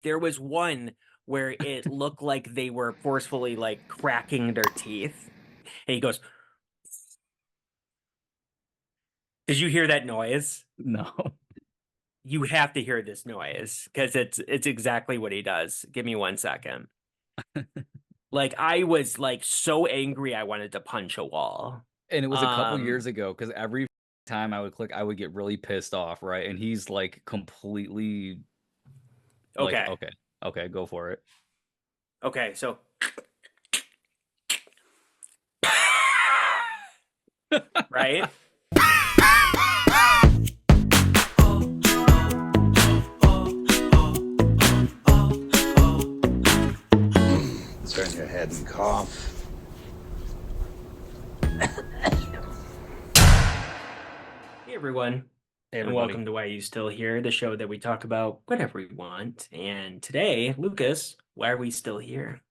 There was one where it looked like they were forcefully like cracking their teeth. And he goes, "Did you hear that noise? No. You have to hear this noise because it's exactly what he does. Give me 1 second." Like I was like so angry I wanted to punch a wall. And it was a couple Um, years ago because every time I would click, I would get really pissed off, right? And he's like completely like, okay. okay, okay, go for it. Okay, so right? Turn your head and cough. Hey everyone, Hey, and everybody. welcome to Why Are You Still Here, the show that we talk about whatever we want. And today, Lucas, why are we still here?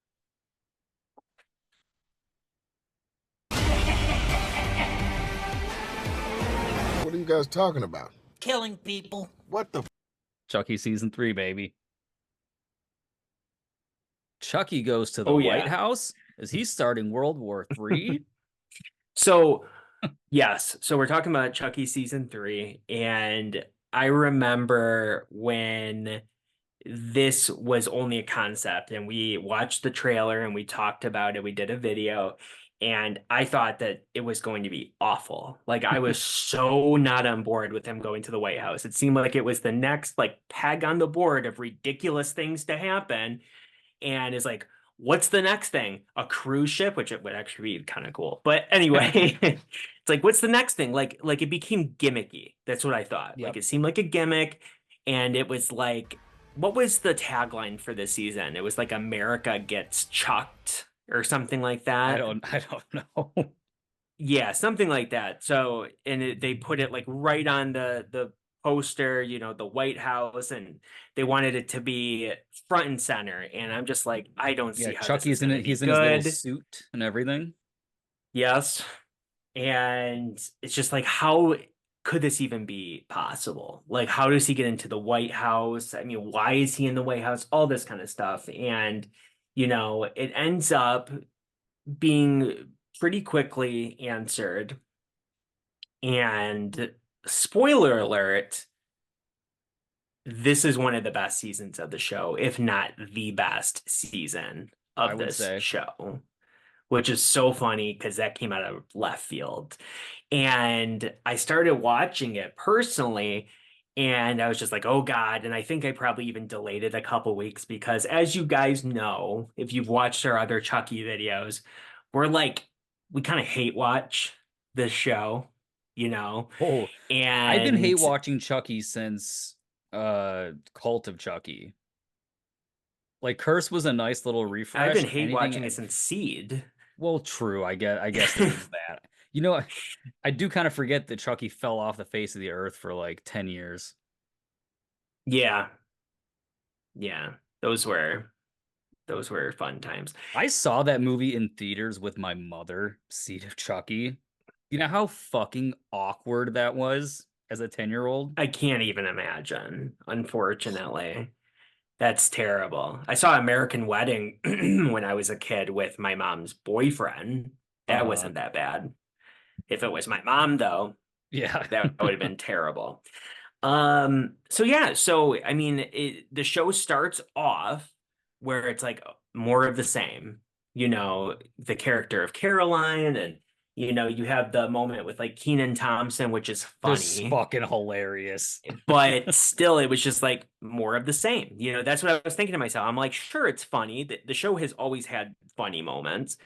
What are you guys talking about? Killing people. What the? Chucky season 3, baby. Chucky goes to the Oh White yeah. House? Is he starting World War III? So yes, so we're talking about Chucky season 3, and I remember when this was only a concept and we watched the trailer and we talked about it, we did a video, and I thought that it was going to be awful. Like I was so not on board with him going to the White House. It seemed like it was the next like peg on the board of ridiculous things to happen, and is like, what's the next thing? A cruise ship, which it would actually be kind of cool. But anyway, it's like, what's the next thing? Like it became gimmicky. That's what I thought. Like Yep. it seemed like a gimmick, and it was like, what was the tagline for this season? It was like America gets chucked or something like that. I don't know. Yeah, something like that. So, and they put it like right on the poster, the White House, and they wanted it to be front and center. And I'm just like, I don't Yeah, see how this is Chucky's in going to it. be He's in his little good. suit and everything. Yes. And it's just like, how could this even be possible? Like, how does he get into the White House? I mean, why is he in the White House? All this kind of stuff. And, it ends up being pretty quickly answered. And spoiler alert, this is one of the best seasons of the show, if not the best season I of would this say. show, which is so funny because that came out of left field. And I started watching it personally, and I was just like, oh God. And I think I probably even delayed it a couple weeks because, as you guys know, if you've watched our other Chucky videos, we're like, we kind of hate watch this show, you know? Oh, I've been hate And watching Chucky since Cult of Chucky. Like Curse was a nice little I've refresh. been hate watching it since Seed. Well, true. I guess there is that. You know, I do kind of forget that Chucky fell off the face of the earth for like 10 years. Yeah, yeah. Those were fun times. I saw that movie in theaters with my mother, Seed of Chucky. You know how fucking awkward that was as a 10-year-old? I can't even imagine, unfortunately. That's terrible. I saw American Wedding when I was a kid with my mom's boyfriend. That Uh-huh. wasn't that bad. If it was my mom, though, Yeah. that would have been terrible. So yeah, so I mean, the show starts off where it's like more of the same, the character of Caroline, and you have the moment with like Keenan Thompson, which is Just funny, fucking hilarious. but still it was just like more of the same. That's what I was thinking to myself. I'm like, sure, it's funny. The show has always had funny moments,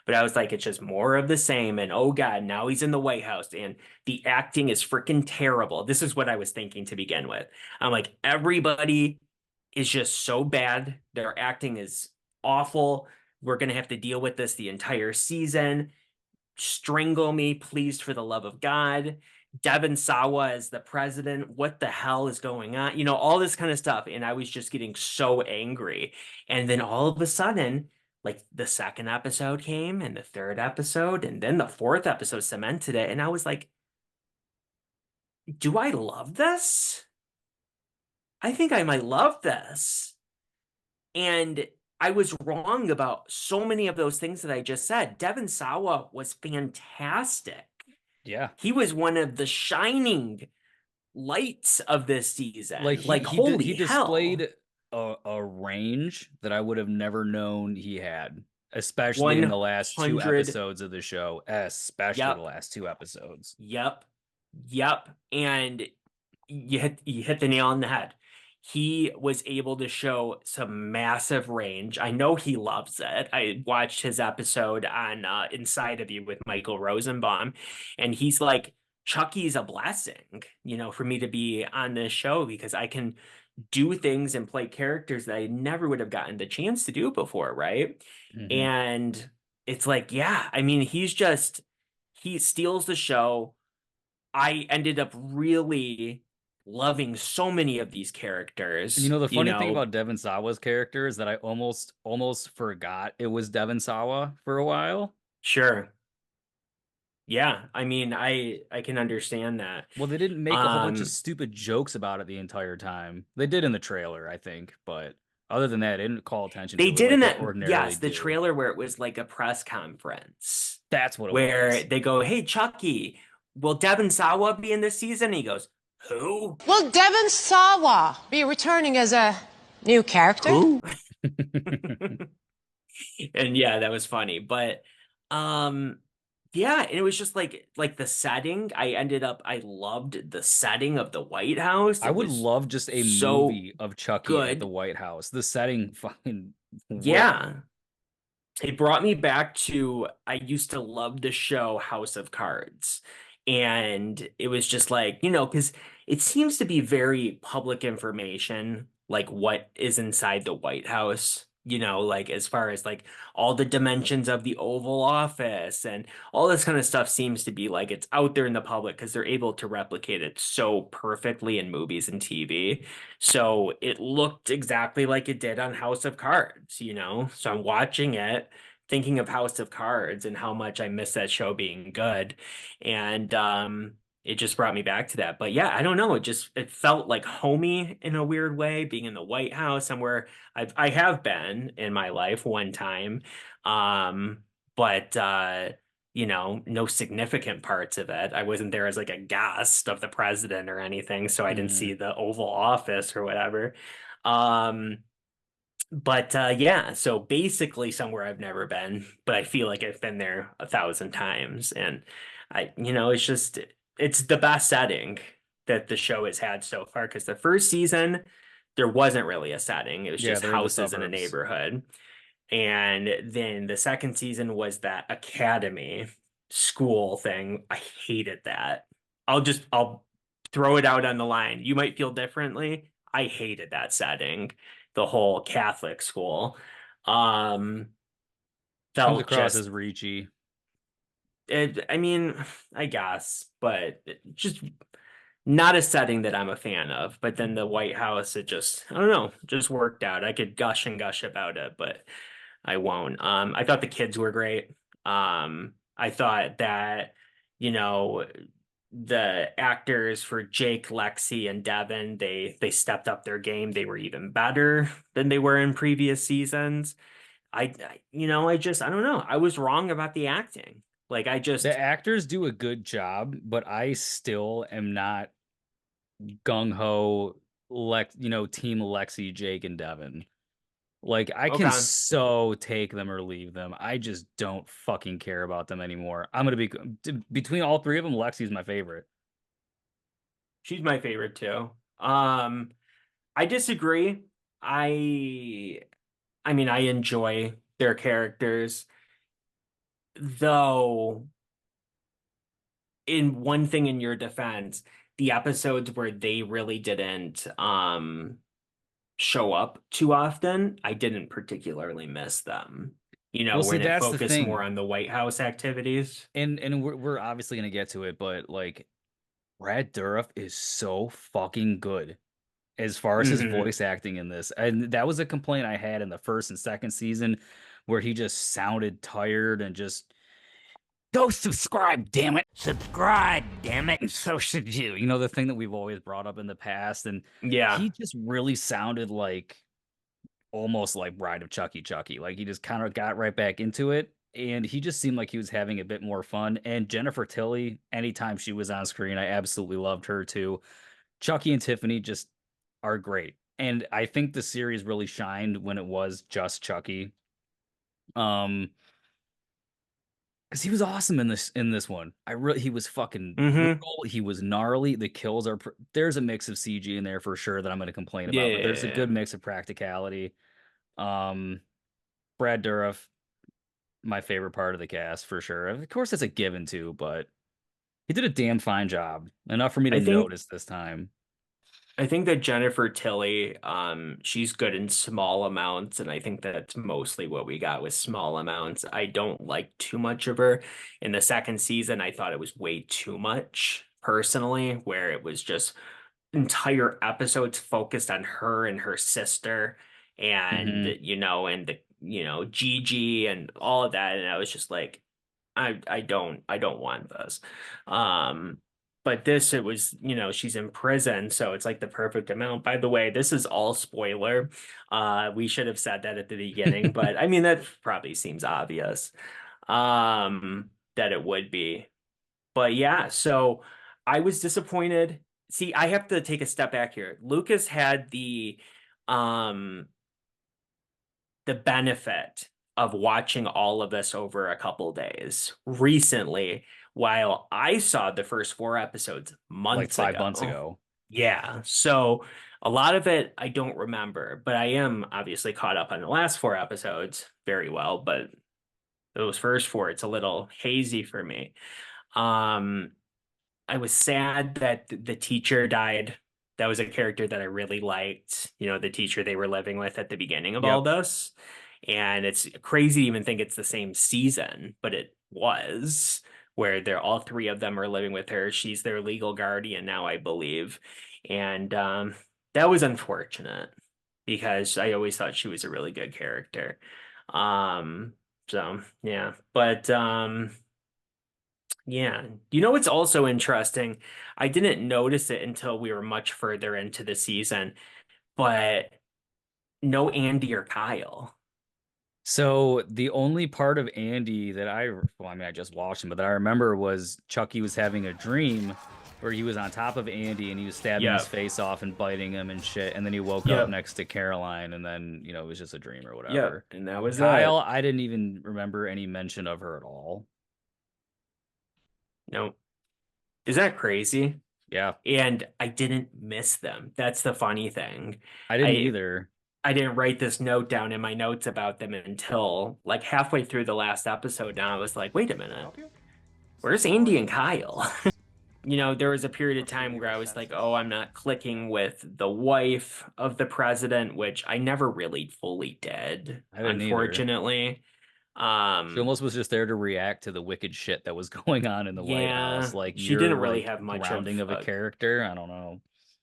but I was like, it's just more of the same. And oh God, now he's in the White House and the acting is freaking terrible. This is what I was thinking to begin with. I'm like, everybody is just so bad. Their acting is awful. We're gonna have to deal with this the entire season. Strangle me, please, for the love of God. Devin Sawa as the president. What the hell is going on? All this kind of stuff. And I was just getting so angry. And then all of a sudden, like the second episode came and the third episode, and then the fourth episode cemented it. And I was like, do I love this? I think I might love this. And I was wrong about so many of those things that I just said. Devon Sawa was fantastic. Yeah. He was one of the shining lights of this season. Like Like, holy he hell. displayed a range that I would have never known he had, especially in the last two 100. episodes of the show, especially the Yep. last two episodes. Yep. Yep. And you hit the nail on the head. He was able to show some massive range. I know he loves it. I watched his episode on Inside of You with Michael Rosenbaum, and he's like, Chucky's a blessing, for me to be on this show because I can do things and play characters that I never would have gotten the chance to do before, right? Mm-hmm. And it's like, yeah, I mean, he steals the show. I ended up really loving so many of these And you characters, know, the funny thing about Devon Sawa's character is that I almost forgot it was Devon Sawa for a while. Sure. Yeah, I mean, I can understand that. Well, they didn't make a whole bunch of Um, stupid jokes about it the entire time. They did in the trailer, I think, but other than that, they didn't call attention they to it did like in they that, ordinarily yes, the do. trailer where it was like a press conference That's what it where was. they go, "Hey, Chucky, will Devon Sawa be in this season?" He goes, "Who? Will Devon Sawa be returning as a new character? Who?" And yeah, that was funny. But um yeah, and it was just like the setting. I loved the setting of the White House. I It would was love just a so movie of Chucky at the good. White House. The setting fucking whip. Yeah. It brought me back to I used to love the show House of Cards. And it was just like, because it seems to be very public information, like what is inside the White House, like as far as like all the dimensions of the Oval Office and all this kind of stuff seems to be like it's out there in the public because they're able to replicate it so perfectly in movies and TV. So it looked exactly like it did on House of Cards. So I'm watching it, thinking of House of Cards and how much I miss that show being good. And it just brought me back to that. But yeah, I don't know. It felt like homey in a weird way, being in the White House, somewhere I have been in my life one time. Um, but no significant parts of it. I wasn't there as like a guest of the president or anything, so I didn't Mm. see the Oval Office or whatever. Um, but yeah, so basically somewhere I've never been, but I feel like I've been there 1,000 times. And it's the best setting that the show has had so far. Because the first season, there wasn't really a setting. It was Yeah, just they're in the houses in a suburbs. neighborhood. And then the second season was that academy school thing. I hated that. I'll throw it out on the line. You might feel differently. I hated that setting, the whole Catholic school. Um, Comes felt across just as reachy. I mean, I guess, but just not a setting that I'm a fan of. But then the White House, I don't know, just worked out. I could gush and gush about it, but I won't. I thought the kids were great. I thought that, you know, the actors for Jake, Lexi, and Devin, they stepped up their game. They were even better than they were in previous seasons. I don't know. I was wrong about the acting. Like I The just actors do a good job, but I still am not gung ho team Lexi, Jake, and Devin. Like I can okay. so take them or leave them. I just don't fucking care about them anymore. I'm gonna be between all three of them. Lexi's my favorite. She's my favorite too. I disagree. I I mean, I enjoy their characters, though in one thing in your defense, the episodes where they really didn't show up too often, I didn't particularly miss them. Well, see, When it that's the focused more thing, on the White House activities. and we're obviously gonna get to it, but like Brad Dourif is so fucking good as far as his Hmm. voice acting in this. And that was a complaint I had in the first and second season where he just sounded tired and just go subscribe, damn it. Subscribe, damn it. And so should you. You know, the thing that we've always brought up in the past. And Yeah. he just really sounded like almost like Bride of Chucky. Like he just kind of got right back into it. And he just seemed like he was having a bit more fun. And Jennifer Tilly, anytime she was on screen, I absolutely loved her too. Chucky and Tiffany just are great. And I think the series really shined when it was just Chucky. Um, because he was awesome in this one. He was fucking Mm-hmm. brutal. He was gnarly. The kills are there's a mix of CG in there for sure that I'm going to complain about, but there's a Yeah. good mix of practicality. Um, Brad Dourif, my favorite part of the cast for sure. Of course, it's a given too, but he did a damn fine job. Enough for me to I think notice this time. I think that Jennifer Tilly, she's good in small amounts, and I think that's mostly what we got with small amounts. I don't like too much of her. In the second season, I thought it was way too much, personally, where it was just entire episodes focused on her and her sister and Hmm. and the Gigi and all of that. And I was just like, I don't want this. Um, but this, it was, she's in prison, so it's like the perfect amount. By the way, this is all spoiler. We should have said that at the beginning, but I mean that probably seems obvious. That it would be. But yeah, so I was disappointed. See, I have to take a step back here. Lucas had um the benefit of watching all of this over a couple days recently, while I saw the first four episodes Like months 5 months ago. ago. Yeah, so a lot of it I don't remember, but I am obviously caught up on the last four episodes very well, but those first four, it's a little hazy for me. Um, I was sad that the teacher died. That was a character that I really liked, the teacher they were living with at the beginning of all Yep. this. And it's crazy to even think it's the same season, but it was, where they're all three of them are living with her. She's their legal guardian now, I believe. And that was unfortunate because I always thought she was a really good character. Um, so yeah. But yeah. What's also interesting? I didn't notice it until we were much further into the season, but no Andy or Kyle. So the only part of Andy that well, I mean, I just watched him, but that I remember was Chucky was having a dream where he was on top of Andy and he was stabbing his Yep. face off and biting him and shit. And then he woke up Yep. next to Caroline and then, it was just a dream or Yep. whatever. And that was Kyle, it. I didn't even remember any mention of her at all. No. Is that crazy? Yeah, And I didn't miss them. That's the funny thing. I didn't I either. I didn't write this note down in my notes about them until like halfway through the last episode. Now I was like, wait a minute. Where's Andy and Kyle? There was a period of time where I was like, oh, I'm not clicking with the wife of the president, which I never really fully did, I didn't either. unfortunately. She Um, almost was just there to react to the wicked shit that was going on in the White House. yeah, Like she didn't your really like have much grounding of of a character. I don't know.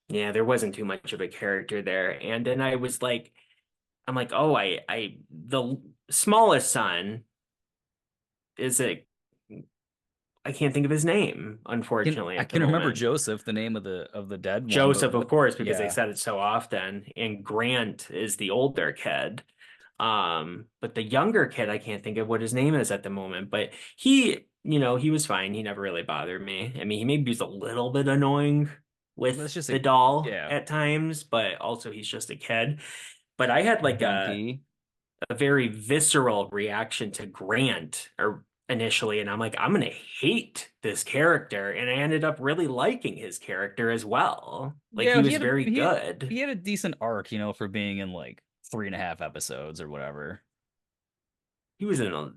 yeah, there wasn't too much of a character there. And then I was like, I'm like, oh, the smallest son is I can't think of his name, unfortunately, I at the can remember moment. Joseph, the name of the dead one, but Joseph, of what? course, because they Yeah, said it so often, and Grant is the older kid. But the younger kid, I can't think of what his name is at the moment, but he was fine. He never really bothered me. I mean, he maybe was a little bit annoying with that's just the a doll yeah at times, but also he's just a kid. But I had like dumpy. a very visceral reaction to Grant or initially, and I'm like, I'm gonna hate this character, and I ended up really liking his character as well. Like Yeah, he was very good. he had a decent arc, for being in like 3.5 episodes or whatever. He was in a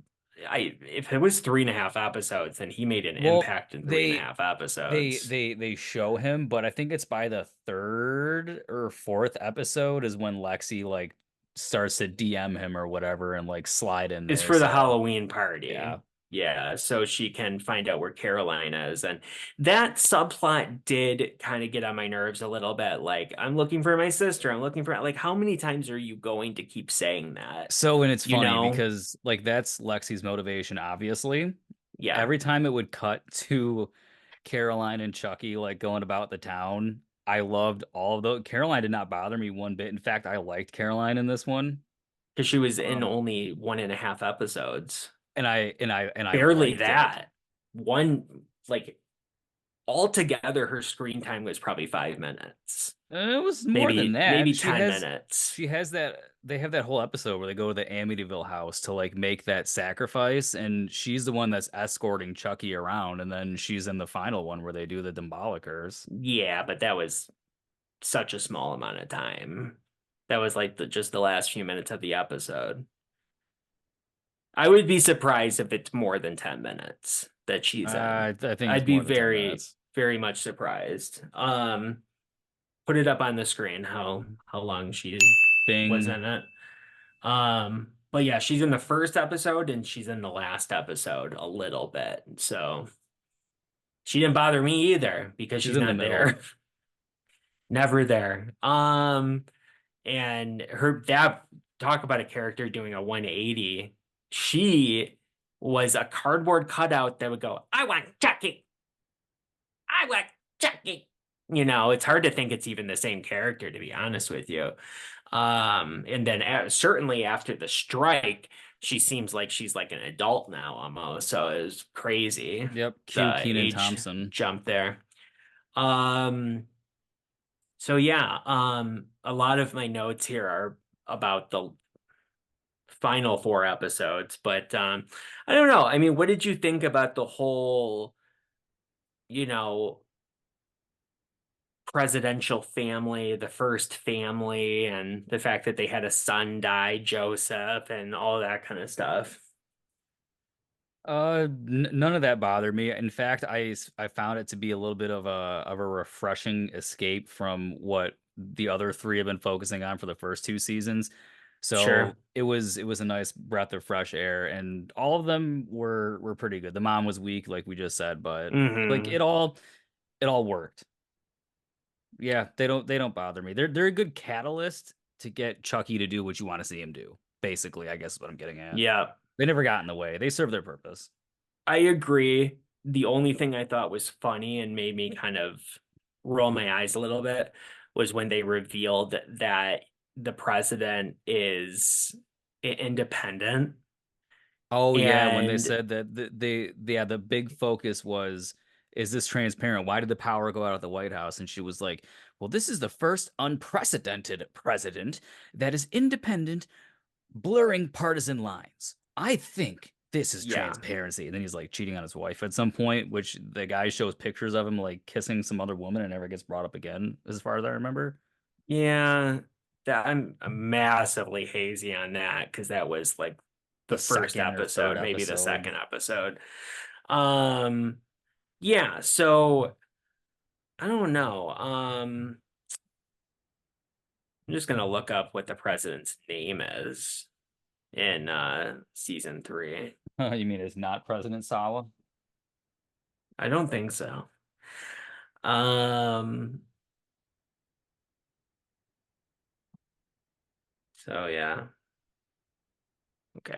I if it was 3.5 episodes, then he made an Well, impact in three and a they half episodes. they show him, but I think it's by the third or fourth episode is when Lexi like starts to DM him or whatever and like slide in It's there. for the So Halloween party. yeah. Yeah, so she can find out where Caroline is. And that subplot did kind of get on my nerves a little bit. Like, I'm looking for my sister. I'm looking for, like, how many times are you going to keep saying that? So, and it's You funny know? because like that's Lexi's motivation, obviously. Yeah. Every time it would cut to Caroline and Chucky like going about the town, I loved all of those. Caroline did not bother me one bit. In fact, I liked Caroline in this one. Because she was in Um, only 1.5 episodes. and I Barely liked it. that. One, like, altogether, her screen time was probably 5 minutes. It was more than Maybe that. 10 minutes. She has that. They have that whole episode where they go to the Amityville house to like make that sacrifice, and she's the one that's escorting Chucky around, and then she's in the final one where they do the Dimbolikers. Yeah, but that was such a small amount of time. That was like just the last few minutes of the episode. I would be surprised if it's more than 10 minutes that she's in. I think it's I'd be more than 10 very, minutes. very much surprised. Put it up on the screen how long she was Bing. in it. But yeah, she's in the first episode and she's in the last episode a little bit. So she didn't bother me either because She's she's in the not middle. there. Never there. And her that talk about a character doing a 180. She was a cardboard cutout that would go, I want Chucky. I want Chucky. It's hard to think it's even the same character, to be honest with you. And then certainly after the strike, she seems like she's like an adult now almost. So it was crazy, Yep. Q the Keenan age Thompson. jump there. So yeah, a lot of my notes here are about the final four episodes, but I don't know. I mean, what did you think about the whole, you know, presidential family, the first family, and the fact that they had a son die, Joseph, and all that kind of stuff? None of that bothered me. In fact, I found it to be a little bit of a refreshing escape from what the other three have been focusing on for the first two seasons. So Sure. it was a nice breath of fresh air, and all of them were pretty good. The mom was weak, like we just said, but like Hmm. it all worked. Yeah, they don't bother me. They're a good catalyst to get Chucky to do what you want to see him do. Basically, I guess is what I'm getting at. Yeah, They never got in the way. They serve their purpose. I agree. The only thing I thought was funny and made me kind of roll my eyes a little bit was when they revealed that the president is independent. Oh yeah, when they And said that the big focus was, is this transparent? Why did the power go out of the White House? And she was like, well, this is the first unprecedented president that is independent, blurring partisan lines. I think this is yeah, transparency. And then he's like cheating on his wife at some point, which the guy shows pictures of him like kissing some other woman and never gets brought up again, as far as I remember. yeah, that I'm massively hazy on that because that was like The the first second or third episode, maybe the episode. second episode. Um, yeah, so I don't know. I'm just gonna look up what the president's name is in season three. You mean it's not President Sawa? I don't think so. Um, so yeah. Okay.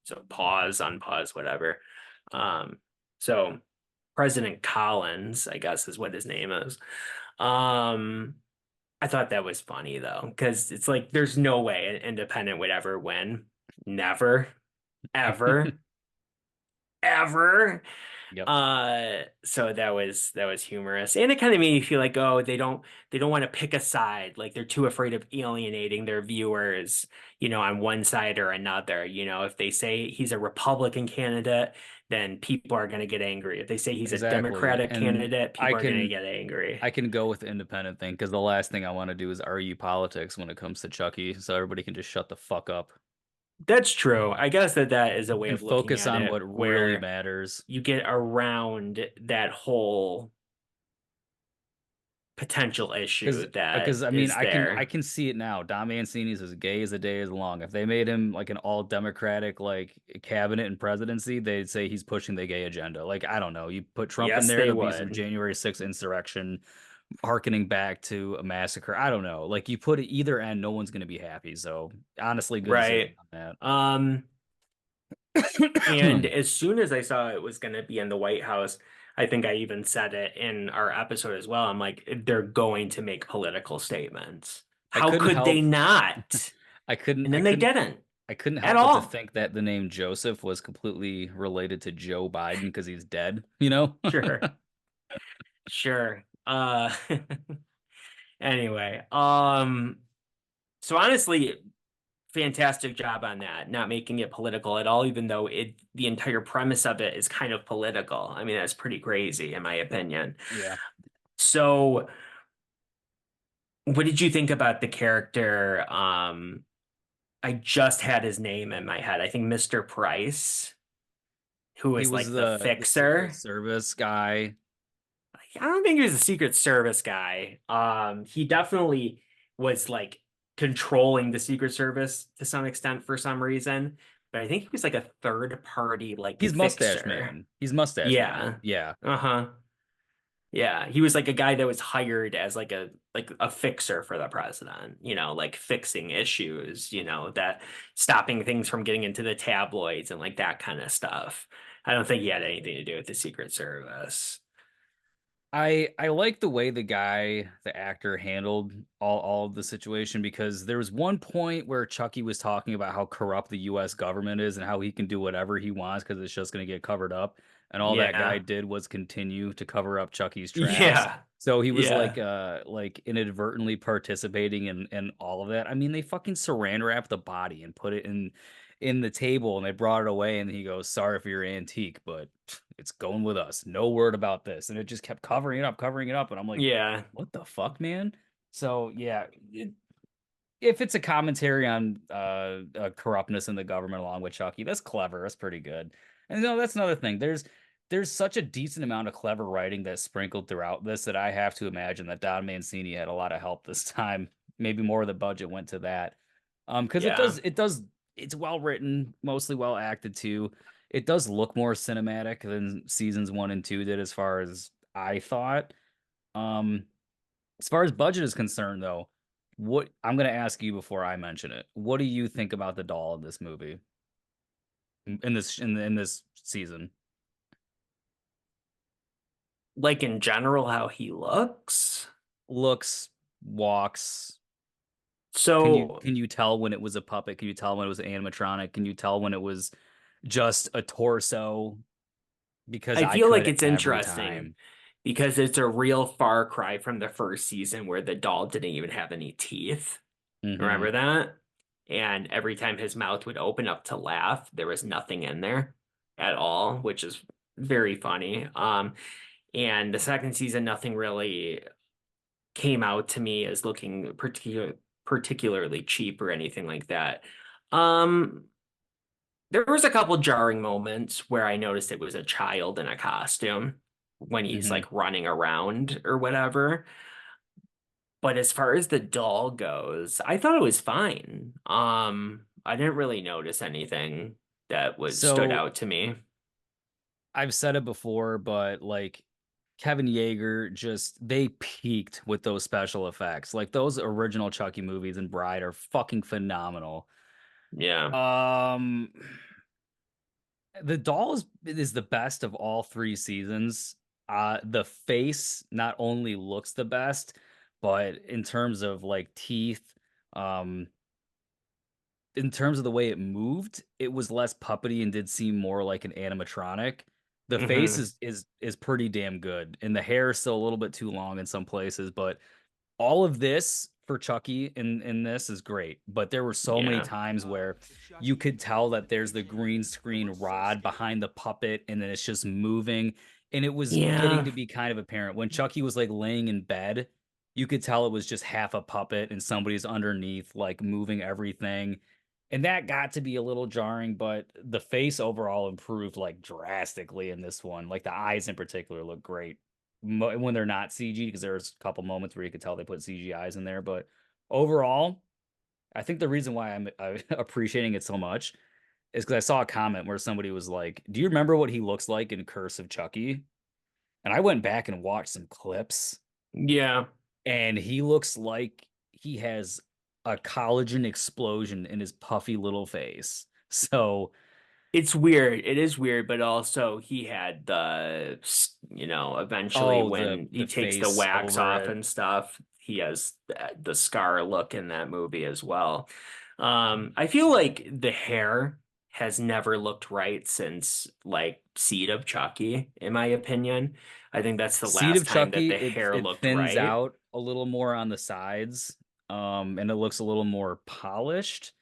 So pause, unpause, whatever. So President Collins, I guess is what his name is. Um, I thought that was funny though, because it's like there's no way an independent would ever win. Never, ever, ever. Yep. So that was humorous. And it kind of made me feel like, oh, they don't want to pick a side. Like they're too afraid of alienating their viewers, on one side or another. If they say he's a Republican candidate, then people are going to get angry. If they say he's a Exactly. Democratic And candidate, I people are going to can get angry. I can go with the independent thing because the last thing I want to do is argue politics when it comes to Chucky, so everybody can just shut the fuck up That's true. I guess that is a way and of looking focus at on it what really where matters. you get around that whole potential issue that Because I mean is I there. can see it now. Don Mancini's as gay as the day is long. If they made him like an all Democratic like cabinet and presidency, they'd say he's pushing the gay agenda. Like I don't know. You put Trump in Yes, there, they there'll be some would. January 6th insurrection harkening back to a massacre. I don't know. Like you put it either end, no one's gonna be happy. So honestly, good decision Right. on And that. as soon as I saw it was going to be in the White House, I think I even said it in our episode as well. I'm like, they're going to make political statements. I How couldn't could they help not? I couldn't And I then they couldn't didn't I couldn't at help but to all. think that the name Joseph was completely related to Joe Biden because he's dead, you know? Sure, sure. Anyway, so honestly, fantastic job on that, not making it political at all, even though the entire premise of it is kind of political. I mean, that's pretty crazy in my opinion. Yeah. So, what did you think about the character? I just had his name in my head. I think Mr. Price, who He is was like the the Secret fixer. Service guy. I don't think he was a Secret Service guy. He definitely was like controlling the Secret Service to some extent for some reason, but I think he was like a third party like He's Mustache fixer. Man. He's Mustache Man. Yeah. Yeah. Uh-huh. Yeah, he was like a guy that was hired as like a fixer for the president, like fixing issues, that stopping things from getting into the tabloids and like that kind of stuff. I don't think he had anything to do with the Secret Service. I like the way the actor handled all of the situation because there was one point where Chucky was talking about how corrupt the US government is and how he can do whatever he wants because it's just going to get covered up. And all that guy Yeah. did was continue to cover up Chucky's tracks. Yeah. So he was Yeah. like inadvertently participating in all of that. I mean, they fucking saran wrapped the body and put it in the table and they brought it away and he goes, "Sorry for your antique, but it's going with us. No word about this." And it just kept covering it up. And I'm like, Yeah. what the fuck, man? So yeah, if it's a commentary on corruptness in the government along with Chucky, that's clever. That's pretty good. And no, that's another thing. There's such a decent amount of clever writing that's sprinkled throughout this that I have to imagine that Don Mancini had a lot of help this time. Maybe more of the budget went to that. Because Yeah. it's well written, mostly well acted too. It does look more cinematic than seasons 1 and 2 did, as far as I thought. Um, as far as budget is concerned, though, what I'm gonna ask you before I mention it, what do you think about the doll in this movie? In this season? Like in general, how he looks. Looks, walks. So Can you tell when it was a puppet? Can you tell when it was animatronic? Can you tell when it was just a torso? Because I I feel like could it's every interesting time. because it's a real far cry from the first season where the doll didn't even have any teeth. Hmm. Remember that? And every time his mouth would open up to laugh, there was nothing in there at all, which is very funny. And the second season, nothing really came out to me as looking particularly cheap or anything like that. Um, there was a couple jarring moments where I noticed it was a child in a costume when he's Hmm. like running around or whatever. But as far as the doll goes, I thought it was fine. I didn't really notice anything that was stood So out to me. I've said it before, but like Kevin Yeager just they peaked with those special effects. Like those original Chucky movies and Bride are fucking phenomenal. Yeah. Um the doll is the best of all 3 seasons. The face not only looks the best, but in terms of like teeth, um in terms of the way it moved, it was less puppety and did seem more like an animatronic. The face Hmm. is pretty damn good, and the hair is still a little bit too long in some places, but all of this for Chucky in this is great. But there were so many Yeah. times where you could tell that there's the green screen rod behind the puppet, and then it's just moving, and it was getting Yeah. to be kind of apparent when Chucky was like laying in bed. You could tell it was just half a puppet and somebody's underneath, like moving everything, and that got to be a little jarring, but the face overall improved like drastically in this one. Like the eyes in particular look great when they're not CG, because there's a couple moments where you could tell they put CG eyes in there. But overall, I think the reason why I'm appreciating it so much is because I saw a comment where somebody was like, "Do you remember what he looks like in Curse of Chucky?" And I went back and watched some clips, Yeah. and he looks like he has a collagen explosion in his puffy little face. So It's weird. It is weird, but also he had eventually Oh, when he the takes the face wax over off it. and stuff, he has the scar look in that movie as well. I feel like the hair has never looked right since like Seed of Chucky, in my opinion. I think that's the Seed last of time that Chucky, the hair it looked thins right. out a little more on the sides, and it looks a little more polished.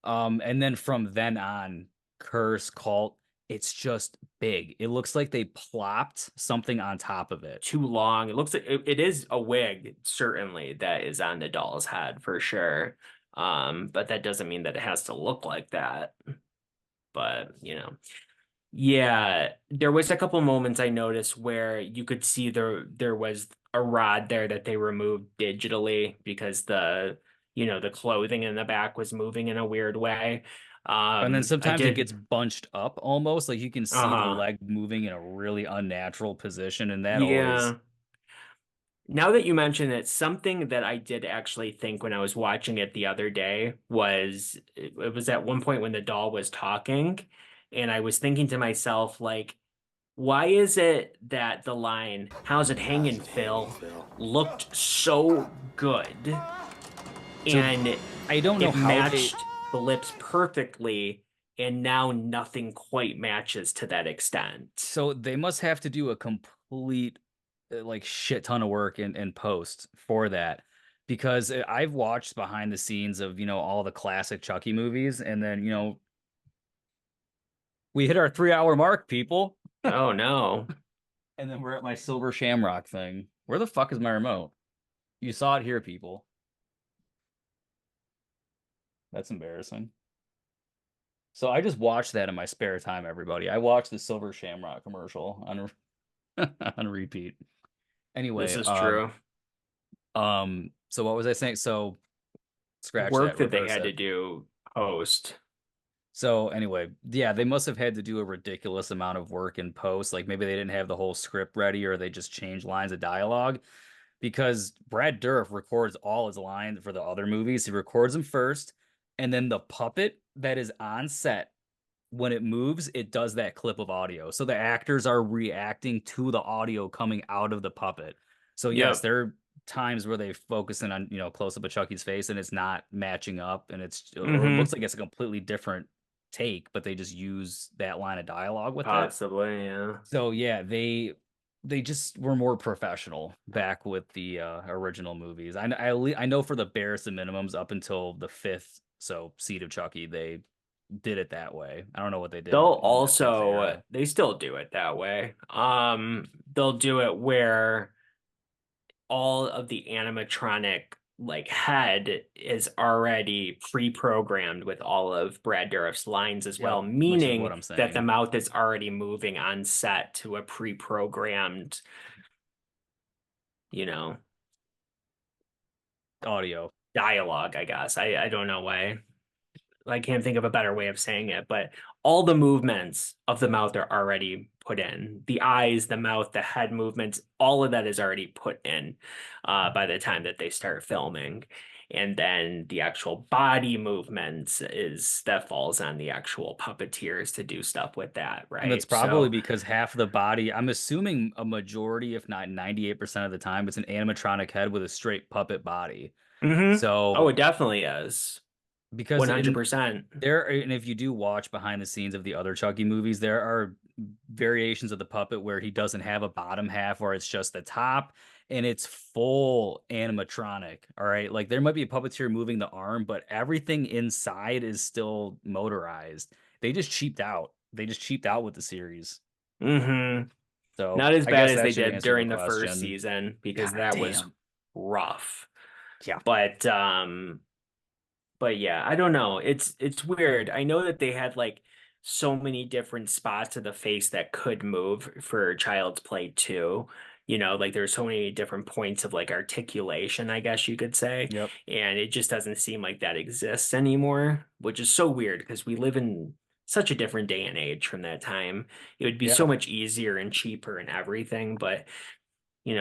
And then from then on, Curse Cult, it's just big. It looks like they plopped something on top of it. Too long. It looks like it is a wig, certainly, that is on the doll's head for sure. But that doesn't mean that it has to look like that. But, yeah, there was a couple moments I noticed where you could see there was a rod there that they removed digitally because the clothing in the back was moving in a weird way. And then I sometimes it did, gets bunched up almost, like you can see the uh-huh. leg moving in a really unnatural position, and that always. Yeah. Now that you mention it, something that I did actually think when I was watching it the other day was it was at one point when the doll was talking, and I was thinking to myself, like, why is it that the line, "How's it hanging, Phil?" looked so good So and I don't know it how they. matched the lips perfectly, and now nothing quite matches to that extent. So they must have to do a complete like shit ton of work in post for that, because I've watched behind the scenes of all the classic Chucky movies, and then we hit our 3 hour mark, people, Oh no. and then we're at my silver shamrock thing. Where the fuck is my remote? You saw it here, people. That's embarrassing. So I just watched that in my spare time, everybody. I watched the Silver Shamrock commercial on on repeat. This Anyway, is true. so what was I saying? So scratch Work that, that they reverse had it. to do post. So anyway, yeah, they must have had to do a ridiculous amount of work in post. Like maybe they didn't have the whole script ready, or they just changed lines of dialogue, because Brad Dourif records all his lines for the other movies. He records them first, and then the puppet that is on set, when it moves, it does that clip of audio. So the actors are reacting to the audio coming out of the puppet. So yes, Yep. there are times where they focus in on, close up of Chucky's face and it's not matching up, and or it looks Mm-hmm. like it's a completely different take, but they just use that line of dialogue with it. Possibly, yeah. So yeah, they just were more professional back with the original movies. I know for the barest of minimums up until the fifth, so Seed of Chucky, they did it that way. I don't know what they They'll did in the fifth also era. they still do it that way. They'll do it where all of the animatronic like head is already pre-programmed with all of Brad Dourif's lines as well, Yep, which is what meaning I'm that the saying. mouth is already moving on set to a pre-programmed, you know, Audio. dialogue, I guess. I don't know why. I can't think of a better way of saying it, but all the movements of the mouth are already put in. The eyes, the mouth, the head movements, all of that is already put in by the time that they start filming. And then the actual body movements is that falls on the actual puppeteers to do stuff with that, And that's right? probably So, because half the body, I'm assuming a majority, if not 98% of the time, it's an animatronic head with a straight puppet body. oh, So it definitely is. because in 100%. there, and if you do watch behind the scenes of the other Chucky movies, there are variations of the puppet where he doesn't have a bottom half, or it's just the top, and it's full animatronic. All right, like there might be a puppeteer moving the arm, but everything inside is still motorized. They just cheaped out. They just cheaped out with the series. hmm So Not as I bad guess as that they should did answer the during the first question. season because God that was damn. rough. Yeah. But yeah, I don't know. It's weird. I know that they had like so many different spots of the face that could move for Child's Play 2. Like there's so many different points of like articulation, I guess you could say. Yep. And it just doesn't seem like that exists anymore, which is so weird because we live in such a different day and age from that time. It would be Yeah. so much easier and cheaper and everything, but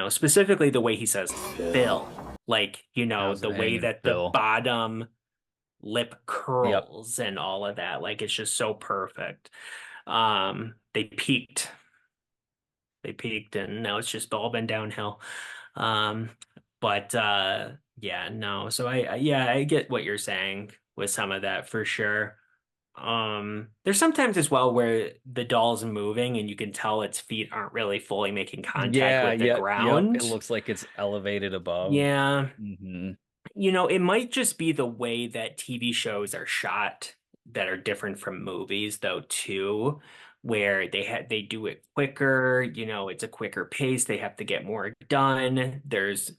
specifically the way he says Phil, like, How's the it way hanging, that the Phil? bottom lip Yep. curls and all of that. Like it's just so perfect. They peaked. They peaked and now it's just all been downhill. Um, but yeah, no. So yeah, I get what you're saying with some of that for sure. There's sometimes as well where the doll's moving and you can tell its feet aren't really fully making contact Yeah, with the yep. It ground. looks like it's elevated above. Yeah, Hmm. it might just be the way that TV shows are shot that are different from movies, though, too, where they do it quicker, it's a quicker pace. They have to get more done. There's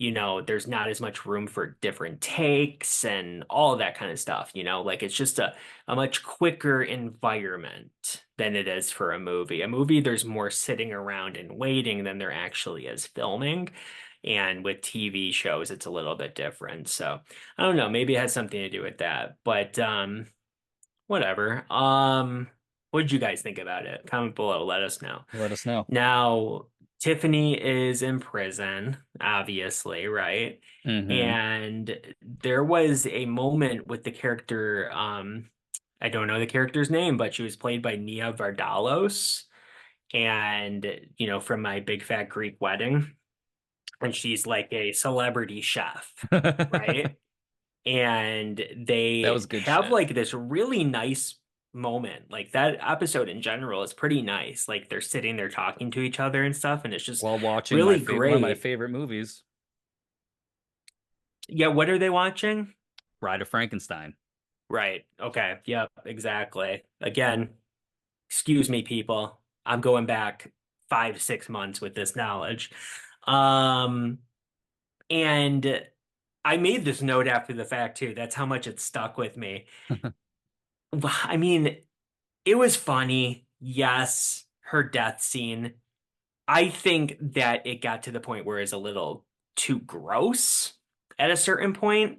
not as much room for different takes and all of that kind of stuff, like it's just a much quicker environment than it is for a movie. A movie, there's more sitting around and waiting than there actually is filming. And with TV shows, it's a little bit different. So I don't know. Maybe it has something to do with that. But whatever. What did you guys think about it? Comment below. Let us know. Let us know. Now, Tiffany is in prison, obviously, right? Hmm. And there was a moment with the character, I don't know the character's name, but she was played by Nia Vardalos. And, from My Big Fat Greek Wedding, and she's like a celebrity chef, That right? And was they good have shit. like this really nice moment. Like that episode in general is pretty nice. Like they're sitting there talking to each other and stuff, and it's just While watching really one of my great. favorite movies, Yeah, what are they watching? Bride of Frankenstein. Right. Okay. Yep, exactly. Again, excuse me, people. I'm going back 5, 6 months with this knowledge. Um, and I made this note after the fact too. That's how much it stuck with me. I mean, it was funny. Yes, her death scene. I think that it got to the point where it's a little too gross at a certain point.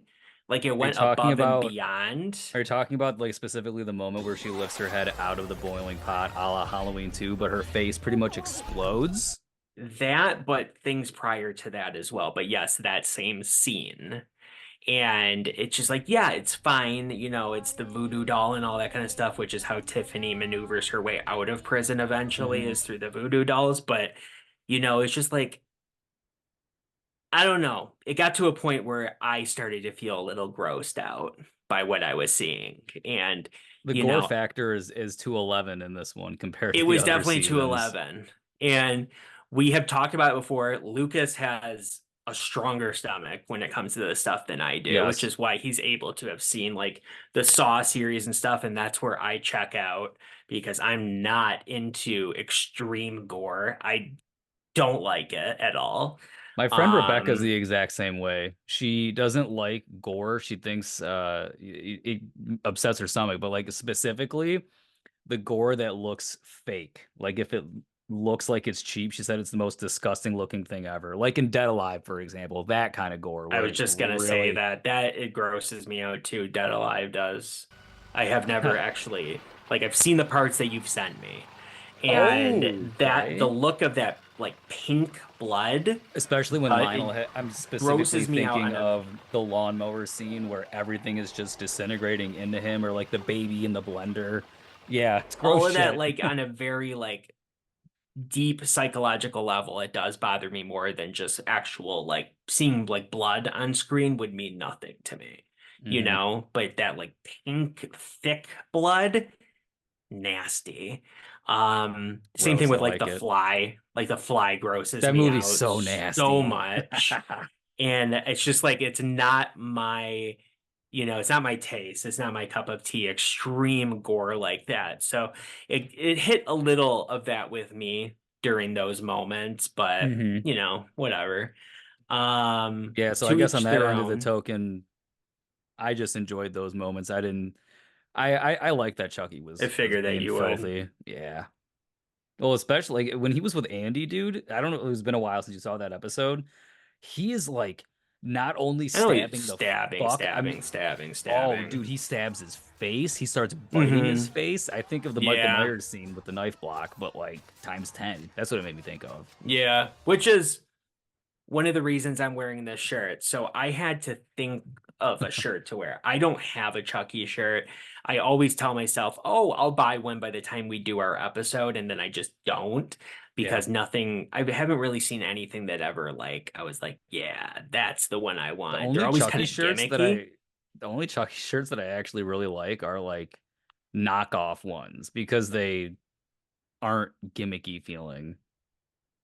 Like it Are you went talking above and about beyond. are you talking about like specifically the moment where she lifts her head out of the boiling pot, a la Halloween 2, but her face pretty much explodes? That, but things prior to that as well. But yes, that same scene. And it's just like, yeah, it's fine. It's the voodoo doll and all that kind of stuff, which is how Tiffany maneuvers her way out of prison eventually, Hmm. is through the voodoo dolls. But, it's just like, I don't know. It got to a point where I started to feel a little grossed out by what I was seeing. And, The you gore know, factor is 211 in this one compared it to the was other definitely seasons. 211. And we have talked about it before. Lucas has a stronger stomach when it comes to this stuff than I do, which Yes. is why he's able to have seen like the Saw series and stuff. And that's where I check out because I'm not into extreme gore. I don't like it at all. My friend Rebecca's Um, the exact same way. She doesn't like gore. She thinks it upsets her stomach, but like specifically the gore that looks fake. Like if it looks like it's cheap, she said it's the most disgusting looking thing ever. Like in Dead Alive, for example, that kind of gore I where was it's just gonna say really that it grosses me out too. Dead Alive does. I have never actually like I've seen the parts that you've sent me, and that the okay. look of that like pink blood Especially when it Lionel hit, I'm specifically grosses me out thinking on a of the lawnmower scene where everything is just disintegrating into him, or like the baby in the blender. Yeah, it's gross all of that shit. like on a very like deep psychological level. It does bother me more than just actual like seeing like blood on screen would mean nothing to me, Hmm. but that like pink thick blood, nasty. Same thing Gross. I with like like the it. fly. Like the fly grosses That me movie's out so so nasty. much. And it's just like it's not it's not my taste. It's not my cup of tea, extreme gore like that. So it hit a little of that with me during those moments, but Hmm. whatever. Yeah, so I To guess on each that their end of the own. token, I just enjoyed those moments. I didn't. I like that Chucky I was figured that being you would. filthy. Yeah. Well, especially like when he was with Andy, dude. I don't know. It's been a while since you saw that episode. He is like not only I know he's stabbing the stabbing, fuck. I mean, stabbing, stabbing, oh, dude, stabbing. he stabs his face. He starts biting his Hmm. face. I think of the Michael Yeah. Myers scene with the knife block, but like times 10. That's what it made me think of. Yeah. Which is one of the reasons I'm wearing this shirt. So I had to think of a shirt to wear. I don't have a Chucky shirt. I always tell myself, "Oh, I'll buy one by the time we do our episode," and then I just don't Yeah. because nothing. I haven't really seen anything that ever like I was like, "Yeah, that's the one I The want." They're only always kind Chucky of shirts that gimmicky. the only Chucky shirts that I actually really like are like knockoff ones because they aren't gimmicky feeling.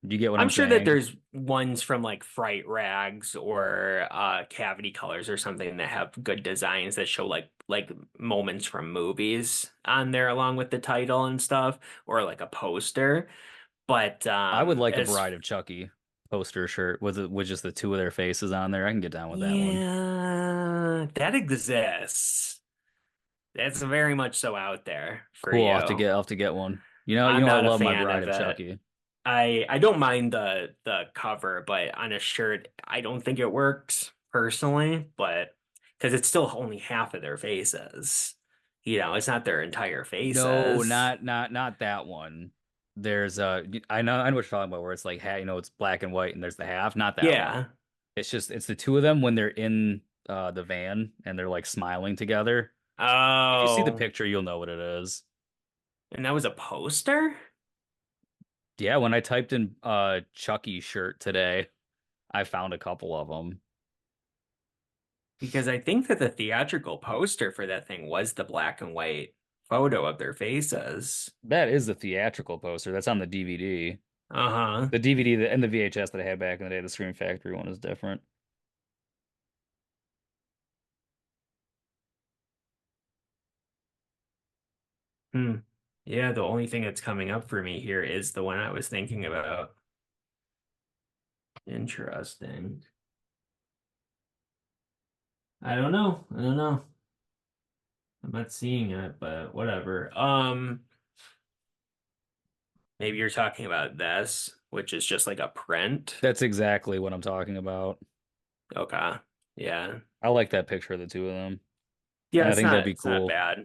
Do you get what I'm I'm sure that saying? there's ones from like Fright Rags or Cavity Colors or something that have good designs that show like moments from movies on there along with the title and stuff, or like a poster. But I would like a as Bride of Chucky poster shirt with just the two of their faces on there. I can get down with that one. yeah, that exists. That's very much so out there for Cool. you. I'll have to get one. I'm I not a love my fan Bride of of it. Chucky. I don't mind the cover, but on a shirt, I don't think it works personally, but because it's still only half of their faces. It's not their entire No, faces. not that one. There's I know what you're talking about where it's like it's black and white and there's the half, not that one. Yeah. It's the two of them when they're in the van and they're like smiling together. If you see the Oh, picture, you'll know what it is. and that was a poster? Yeah, when I typed in Chucky shirt today, I found a couple of them. Because I think that the theatrical poster for that thing was the black and white photo of their faces. That is the theatrical poster. That's on the DVD. Uh-huh. The DVD and the VHS that I had back in the day, the Scream Factory one is different. Hmm. Yeah, the only thing that's coming up for me here is the one I was thinking about. Interesting. I don't know. I don't know. I'm not seeing it, but whatever. Maybe you're talking about this, which is just like a print. That's exactly what I'm talking about. Okay. Yeah. I like that picture of the two of them. Yeah, I it's think that'd not be it's not cool bad.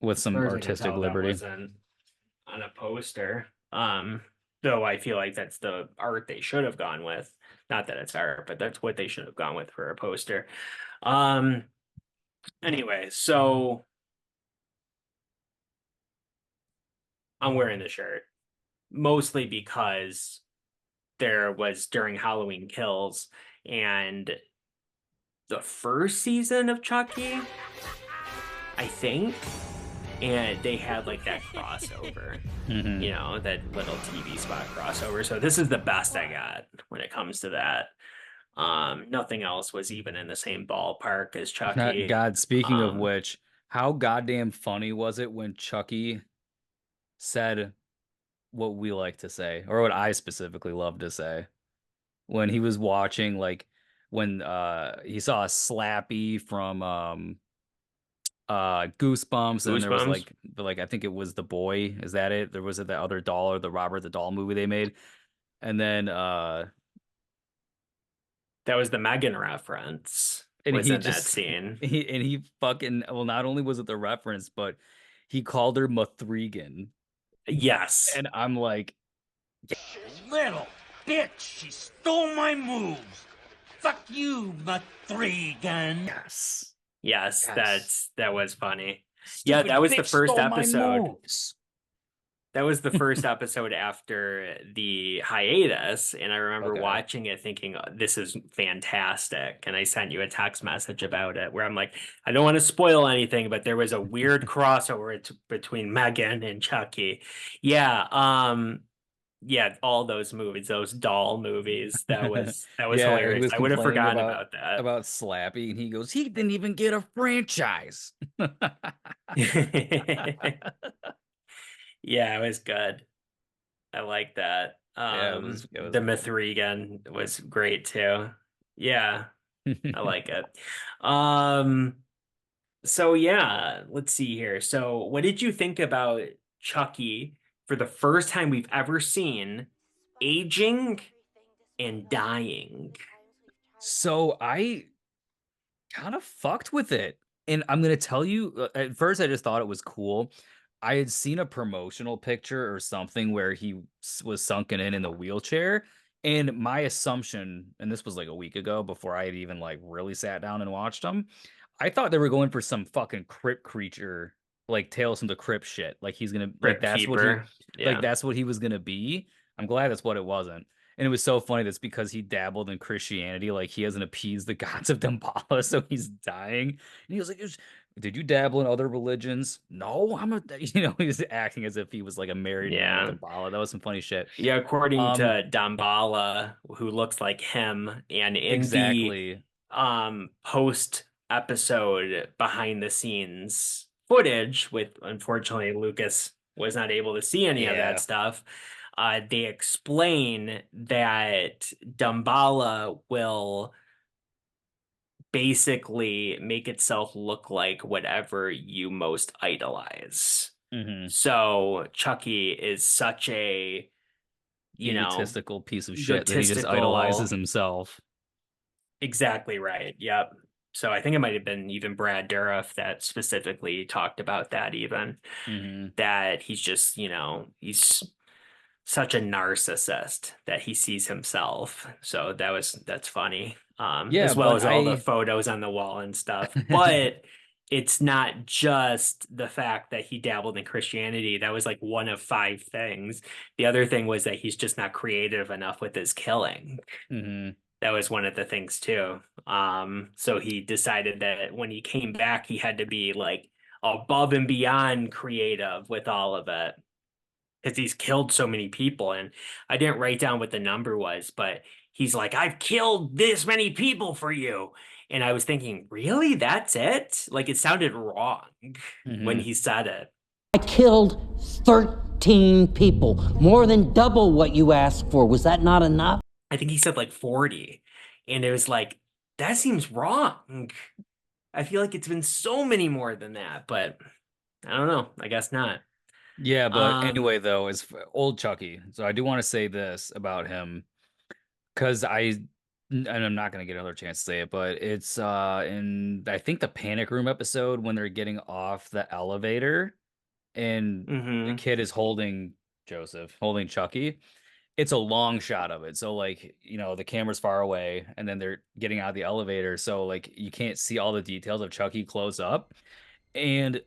with As far some as I can artistic tell, that liberty. wasn't on a poster. Though I feel like that's the art they should have gone with. Not that it's art, but that's what they should have gone with for a poster. Um, anyway, so I'm wearing the shirt mostly because there was during Halloween Kills and the first season of Chucky, I think, and they had like that crossover, Hmm. that little TV spot crossover. So this is the best I got when it comes to that. Nothing else was even in the same ballpark as Chucky. God, speaking of Um, which, how goddamn funny was it when Chucky said what we like to say, or what I specifically love to say, when he was watching, like when he saw a Slappy from Goosebumps, and then there was Goosebumps. like I think it was The Boy. Is that it? There was the other doll, or the Robert the Doll movie they made, and then That was the Megan reference. and Was he in that just scene. he fucking, well, not only was it the reference, but he called her Mathregan, Yes. and I'm like, Little bitch, she stole my moves. Fuck you, Mathregan. yes, Yes, yes, that was funny. Yeah, stupid that was the bitch first stole my episode. moves. That was the first episode after the hiatus, and I remember Okay. watching it thinking, "Oh, this is fantastic." And I sent you a text message about it where I'm like, I don't want to spoil anything, but there was a weird crossover between Megan and Chucky. Yeah, yeah, all those movies, those doll movies, that was Yeah, he hilarious. was I would have complaining forgotten about that. about Slappy, and he goes, he didn't even get a franchise. Yeah, it was good. I like that. Yeah, it was The good. Mithrigan was great too. Yeah, I like it. Um, so yeah, let's see here. So what did you think about Chucky for the first time we've ever seen aging and dying? So I kind of fucked with it. And I'm gonna tell you, at first I just thought it was cool. I had seen a promotional picture or something where he was sunken in the wheelchair, And my assumption, and this was like a week ago before I had even like really sat down and watched them, I thought they were going for some fucking crypt creature, like Tales from the Crypt shit. Like he's gonna like Crypt that's what he Keeper. Yeah. that's what he was gonna be. I'm glad that's what it wasn't. And it was so funny that's because he dabbled in Christianity, like he hasn't appeased the gods of Damballa, so he's dying. And he was like, did you dabble in other religions? No, I'm a he was acting as if he was like a married man with Yeah. Damballa. That was some funny shit. Yeah, according Um, to Damballa, who looks like him, and in the exactly. post episode behind the scenes footage, with unfortunately Lucas was not able to see any of that Yeah. stuff. They explain that Damballa will basically make itself look like whatever you most idolize. Hmm. So Chucky is such a, you know, Egotistical piece of shit that he just idolizes egotistical. himself. Exactly right. Yep. So I think it might have been even Brad Dourif that specifically talked about that, even Hmm. that he's just, he's such a narcissist that he sees himself. So that's funny. Yeah, As well but as all the I photos on the wall and stuff. But it's not just the fact that he dabbled in Christianity. That was like one of five things. The other thing was that he's just not creative enough with his killing. Mhm. That was one of the things too. So he decided that when he came back, he had to be like above and beyond creative with all of it because he's killed so many people. And I didn't write down what the number was, but he's like, I've killed this many people for you. And I was thinking, really? That's it? Like it sounded wrong when Mhm. he said it. I killed 13 people, more than double what you asked for. Was that not enough? I think he said like 40. And it was like, that seems wrong. I feel like it's been so many more than that, but I don't know. I guess not. Yeah, but Um, anyway, though, as for old Chucky. So I do want to say this about him because and I'm not gonna get another chance to say it, but it's in I think the Panic Room episode when they're getting off the elevator and the mhm. kid is holding Chucky. It's a long shot of it. So like, the camera's far away and then they're getting out of the elevator. So like you can't see all the details of Chucky close up. And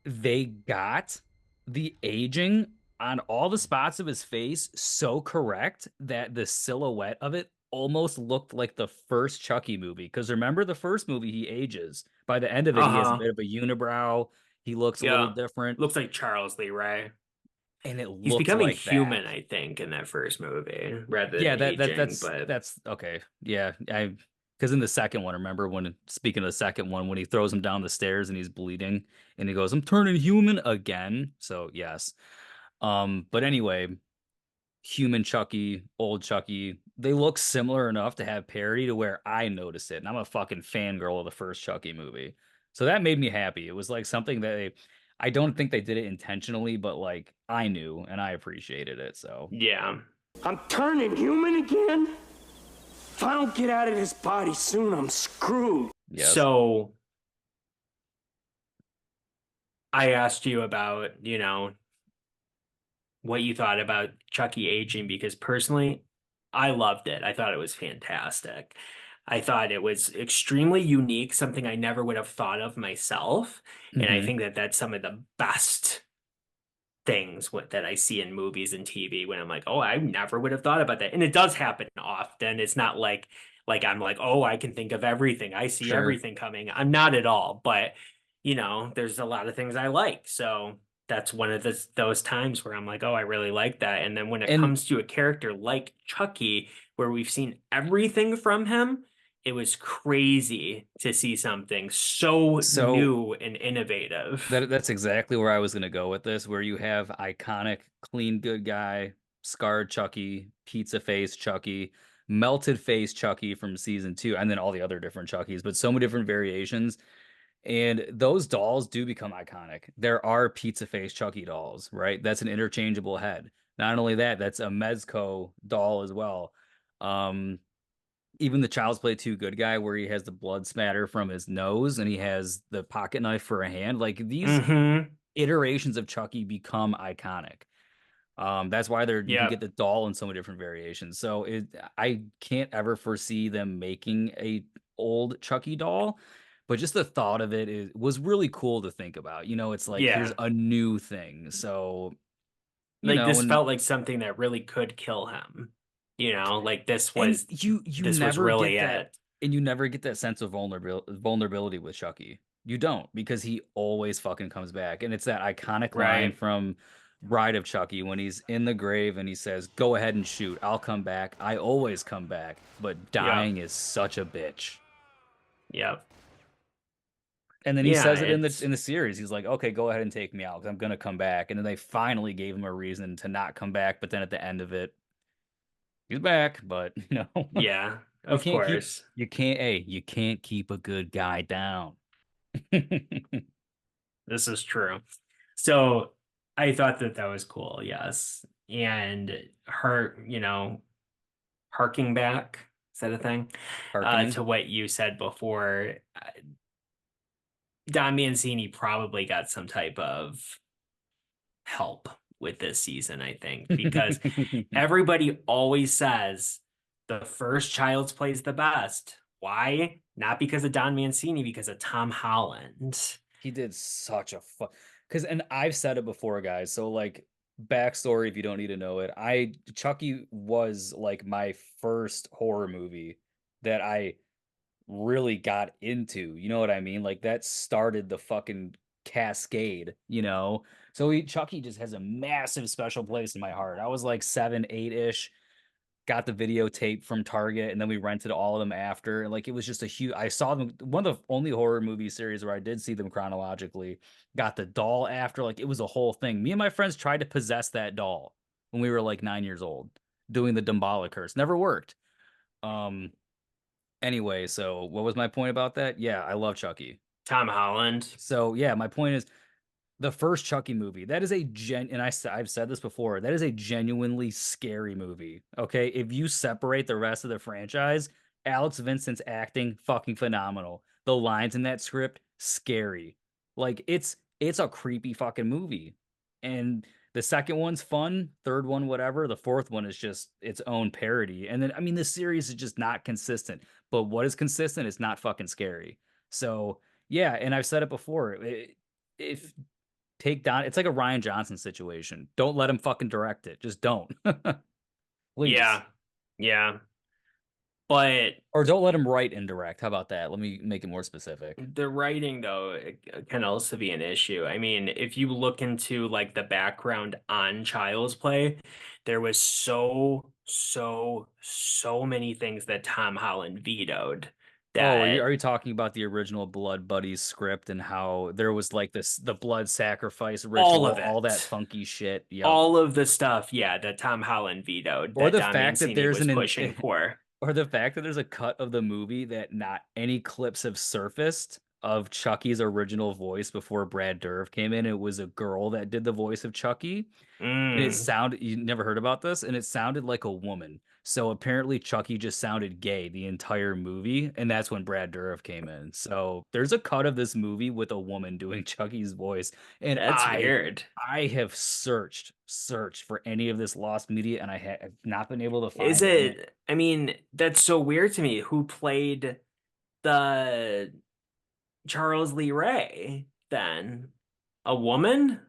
they got the aging on all the spots of his face so correct that the silhouette of it almost looked like the first Chucky movie. Because remember the first movie, he ages. By the end of it, he has a Uh-huh. bit of a unibrow. He looks a little Yeah. different, Looks like Charles Lee Ray. and it He's looked becoming like that. human, I think, in that first movie, rather Yeah, than aging, that's but that's okay. Yeah, I because in the second one, remember when speaking of the second one, when he throws him down the stairs and he's bleeding and he goes, "I'm turning human again." So yes. But anyway, human Chucky, old Chucky, they look similar enough to have parody to where I noticed it. And I'm a fucking fangirl of the first Chucky movie. So that made me happy. It was like something that I don't think they did it intentionally, but like I knew and I appreciated it. So yeah. I'm turning human again? If I don't get out of this body soon, I'm screwed. yes. So I asked you about, what you thought about Chucky aging because personally, I loved it. I thought it was fantastic. I thought it was extremely unique, something I never would have thought of myself. And I Hmm. think that that's some of the best things that I see in movies and TV when I'm like, oh, I never would have thought about that. And it does happen often. It's not like I'm like, oh, I can think of everything. I see Sure. everything coming. I'm not at all, but there's a lot of things I like. So that's one of those times where I'm like, oh, I really like that. And then when it And comes to a character like Chucky, where we've seen everything from him, it was crazy to see something so so new and innovative. that's exactly where I was gonna go with this, where you have iconic, clean, good guy, scarred Chucky, pizza face Chucky, melted face Chucky from season two, and then all the other different Chuckies, but so many different variations. And those dolls do become iconic. There are pizza face Chucky dolls, right? That's an interchangeable head. Not only that, that's a Mezco doll as well. Um, Even the Child's Play 2 good guy, where he has the blood spatter from his nose and he has the pocket knife for a hand. Like these Hmm. iterations of Chucky become iconic. That's why you can get Yep. the doll in so many different variations. So I can't ever foresee them making a old Chucky doll, but just the thought of was really cool to think about. It's like here's Yeah. a new thing. So, Like this and felt like something that really could kill him. Like and you this was never really get that, it. and you never get that sense of vulnerability with Chucky. You don't, because he always fucking comes back, and it's that iconic line Right. from Bride of Chucky when he's in the grave and he says, "Go ahead and shoot. I'll come back. I always come back, but Yep. dying is such a bitch." Yep. And then he Yeah, says it in the it's series. He's like, "Okay, go ahead and take me out, 'cause I'm gonna come back." And then they finally gave him a reason to not come back, but then at the end of it, he's back. But yeah, you of can't keep course. you can't keep a good guy down. This is true. So I thought that that was cool, yes. And her, harking back, is that a thing? Harkening. To what you said before, Don Mancini probably got some type of help with this season, I think, because everybody always says the first Child's Play is the best. Why? Not because of Don Mancini, because of Tom Holland. He did such a because, and I've said it before, guys. So like, backstory, if you don't need to know it, Chucky was like my first horror movie that I really got into. You know what I mean? Like that started the fucking cascade. So Chucky just has a massive special place in my heart. I was like 7, 8-ish, got the videotape from Target, and then we rented all of them after. And like it was just a huge, I saw them, one of the only horror movie series where I did see them chronologically. Got the doll after, like it was a whole thing. Me and my friends tried to possess that doll when we were like 9 years old, doing the Dumbala curse. Never worked. Um anyway, so what was my point about that? Yeah, I love Chucky. Tom Holland. So yeah, my point is the first Chucky movie, that is and I've said this before, that is a genuinely scary movie. Okay. If you separate the rest of the franchise, Alex Vincent's acting, fucking phenomenal. The lines in that script, scary. Like it's a creepy fucking movie. And the second one's fun, third one, whatever. The fourth one is just its own parody. And then, I mean, the series is just not consistent. But what is consistent is not fucking scary. So, yeah. And I've said it before. If take Don, it's like a Ryan Johnson situation. Don't let him fucking direct it. Just don't. Please. Yeah. Yeah. But Or don't let him write and direct. How about that? Let me make it more specific. the writing, though, it can also be an issue. I mean, if you look into like the background on Child's Play, there was so many things that Tom Holland vetoed Oh, that are you talking about the original Blood Buddies script and how there was like the blood sacrifice all ritual, of all that it, funky shit? Yep. all of the stuff, yeah, that Tom Holland vetoed Or that the Don fact that Mancini there's was pushing for. or the fact that there's a cut of the movie that not any clips have surfaced of Chucky's original voice before Brad Dourif came in. It was a girl that did the voice of Chucky. And it Mm, sounded, you never heard about this, and it sounded like a woman. So apparently Chucky just sounded gay the entire movie, and that's when Brad Dourif came in. So there's a cut of this movie with a woman doing Chucky's voice, and that's weird. I have searched for any of this lost media, and I have not been able to Is find it. And it? I mean, that's so weird to me. Who played the Charles Lee Ray then? A woman?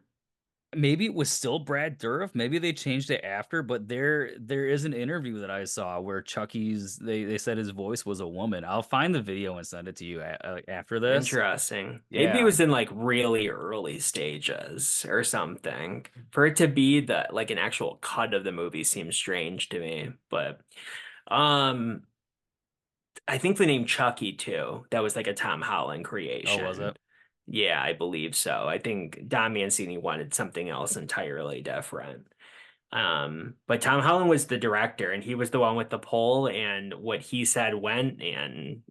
maybe it was still Brad Dourif. Maybe they changed it after, but there is an interview that I saw where they said his voice was a woman. I'll find the video and send it to you after this. Interesting. Maybe it Yeah. was in like really early stages or something. For it to be the like an actual cut of the movie seems strange to me. But um I think the name Chucky too, that was like a Tom Holland Oh, was creation. it? Yeah, I believe so. I think Don Mancini wanted something else entirely different. But Tom Holland was the director and he was the one with the poll and what he said went, and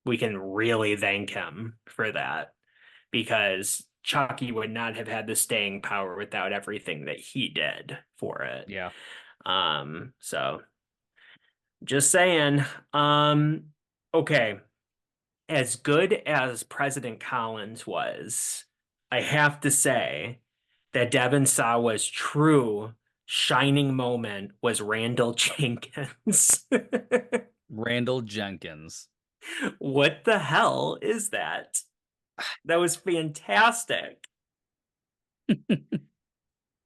we can really thank him for that because Chucky would not have had the staying power without everything that he did for it. Yeah. So just saying. Okay. As good as President Collins was, I have to say that Devin saw was true shining moment was Randall Jenkins. Randall Jenkins. What the hell is that? That was fantastic.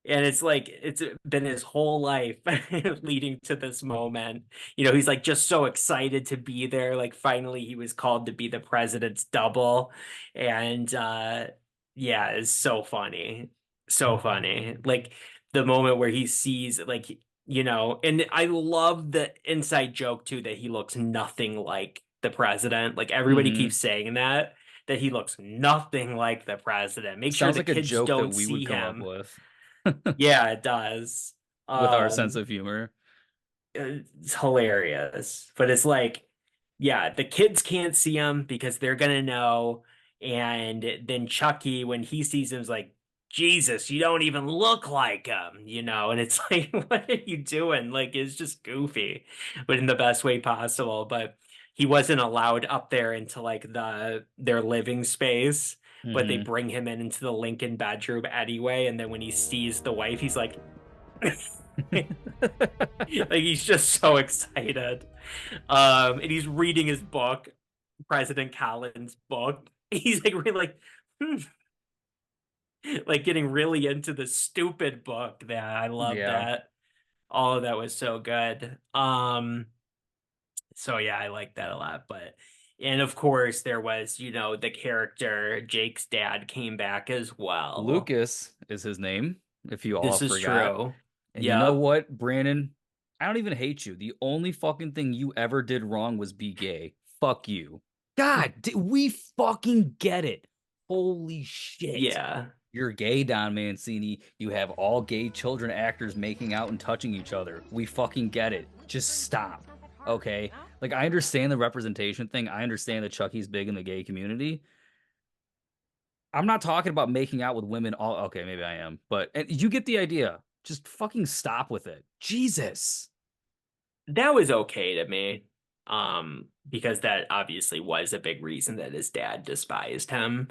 And it's like it's been his whole life leading to this moment. He's like just so excited to be there. Like finally he was called to be the president's double. And yeah, it's so funny. So funny. Like the moment where he sees like and I love the inside joke too that he looks nothing like the president. Like everybody Hmm. keeps saying that he looks nothing like the president. Make sure Sounds the like a kids joke that don't we would see come up him. with Yeah, it does. with our sense Um, of humor. it's hilarious. But it's like, yeah, the kids can't see him because they're gonna know. And then Chucky, when he sees him, is like, Jesus, you don't even look like him. And it's like, what are you doing? Like, it's just goofy, but in the best way possible. But he wasn't allowed up there into like their living space, but they Hmm. bring him into the Lincoln bedroom anyway. And then when he sees the wife, he's like, like he's just so excited. And he's reading his book, President Collins' book. He's like really like, like getting really into the stupid book. That I love Yeah. that. All of that was so good. So yeah, I like that a lot. But and of course there was, the character Jake's dad came back as well. Lucas is his name, if you all This is forgot. true. And you know Yep. what, Brandon? I don't even hate you. The only fucking thing you ever did wrong was be gay. Fuck you. God, we fucking get it. Holy shit. Yeah. You're gay, Don Mancini. You have all gay children actors making out and touching each other. We fucking get it. Just stop. Okay? Like, I understand the representation thing. I understand that Chucky's big in the gay community. I'm not talking about making out with women all okay, maybe I am, but and you get the idea. Just fucking stop with it. Jesus. That was okay to me. Because that obviously was a big reason that his dad despised him.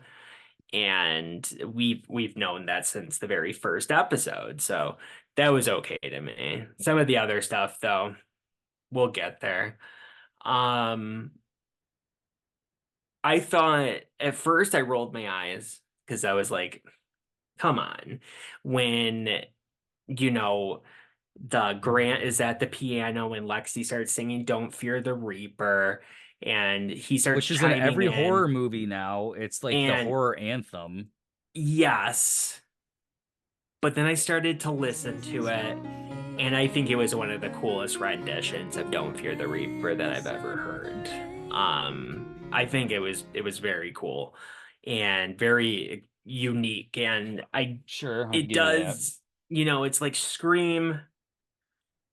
And we've known that since the very first episode. So that was okay to me. Some of the other stuff though, we'll get there. Um I thought at first I rolled my eyes because I was like, come on. When, you know, the Grant is at the piano and Lexi starts singing Don't Fear the Reaper and he starts Which is in chiming every horror in. movie now. It's like the And horror anthem. yes, but then I started to listen to it and I think it was one of the coolest renditions of Don't Fear the Reaper that I've ever heard. I think it was very cool and very unique and Sure, I'll it give you that. does, it's like Scream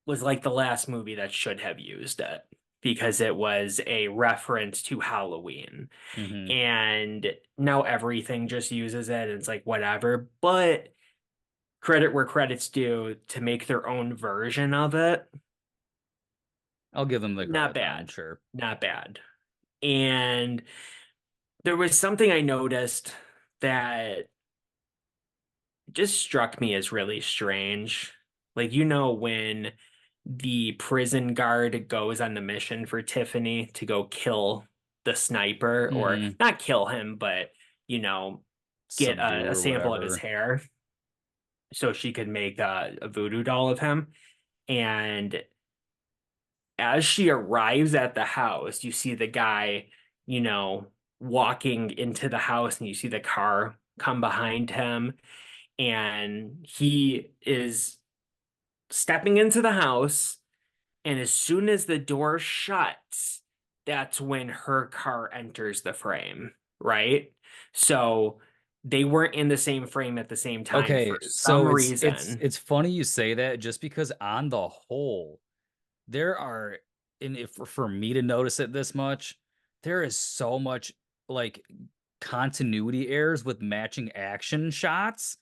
was like the last movie that should have used it because it was a reference to Halloween. Hmm. And now everything just uses it. And it's like whatever. But credit where credit's due to make their own version of it. I'll give them the Not credit then, bad. sure. Not bad. And there was something I noticed that just struck me as really strange. Like, when the prison guard goes on the mission for Tiffany to go kill the sniper, or Hmm. not kill him, but, you know, get Subdue a or sample of his whatever. hair so she could make a voodoo doll of him. And as she arrives at the house, you see the guy, walking into the house and you see the car come behind him and he is stepping into the house. And as soon as the door shuts, that's when her car enters the frame, right? So they weren't in the same frame at the same time Okay, for some so it's reason. it's funny you say that just because on the whole, there are, and if for me to notice it this much, there is so much like continuity errors with matching action shots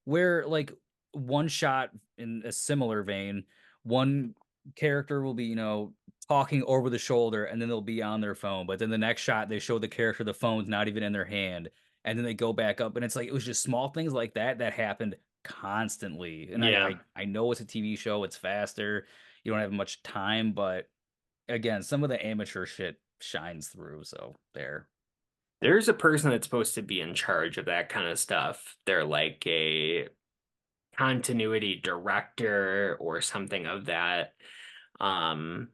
where like one shot in a similar vein, one character will be, talking over the shoulder and then they'll be on their phone. But then the next shot, they show the character, the phone's not even in their hand. And then they go back up. And it's like, it was just small things like that that happened constantly. And Yeah. I know it's a TV show, it's faster, you don't have much time, but again, some of the amateur shit shines through. So there. There's a person that's supposed to be in charge of that kind of stuff. They're like a continuity director or something of that. Um,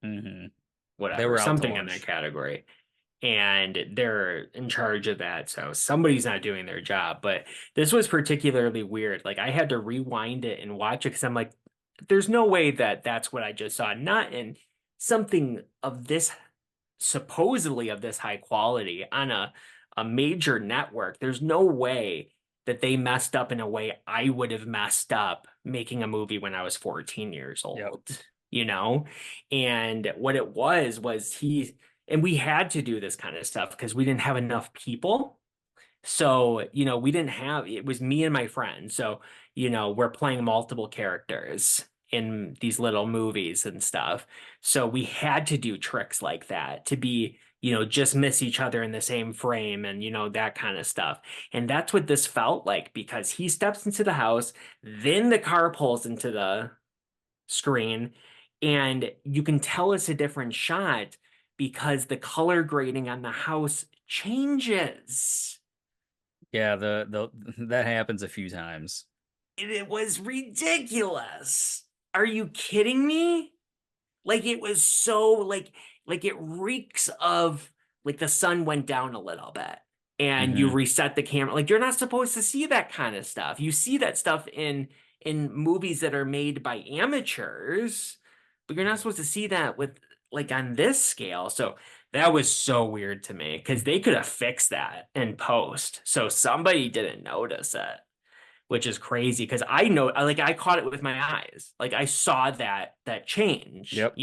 Hmm. They Whatever, were out to something in that lunch. category. And they're in charge of that. So somebody's not doing their job. But this was particularly weird. Like I had to rewind it and watch it because I'm like, there's no way that that's what I just saw. Not in something of this supposedly of this high quality on a major network. There's no way that they messed up in a way I would have messed up making a movie when I was 14 years Yep. old, you know? And what it was and we had to do this kind of stuff because we didn't have enough people. So, we didn't have, it was me and my friend. So, we're playing multiple characters in these little movies and stuff. So we had to do tricks like that to be, just miss each other in the same frame and, that kind of stuff. And that's what this felt like because he steps into the house, then the car pulls into the screen, and you can tell it's a different shot because the color grading on the house changes. Yeah, the that happens a few times. It was ridiculous. Are you kidding me? Like it was so like it reeks of like the sun went down a little bit and you Hmm. reset the camera. Like you're not supposed to see that kind of stuff. You see that stuff in movies that are made by amateurs, but you're not supposed to see that with like on this scale. So that was so weird to me because they could have fixed that in post. So somebody didn't notice it, which is crazy because I caught it with my eyes. Like I saw that change, Yep,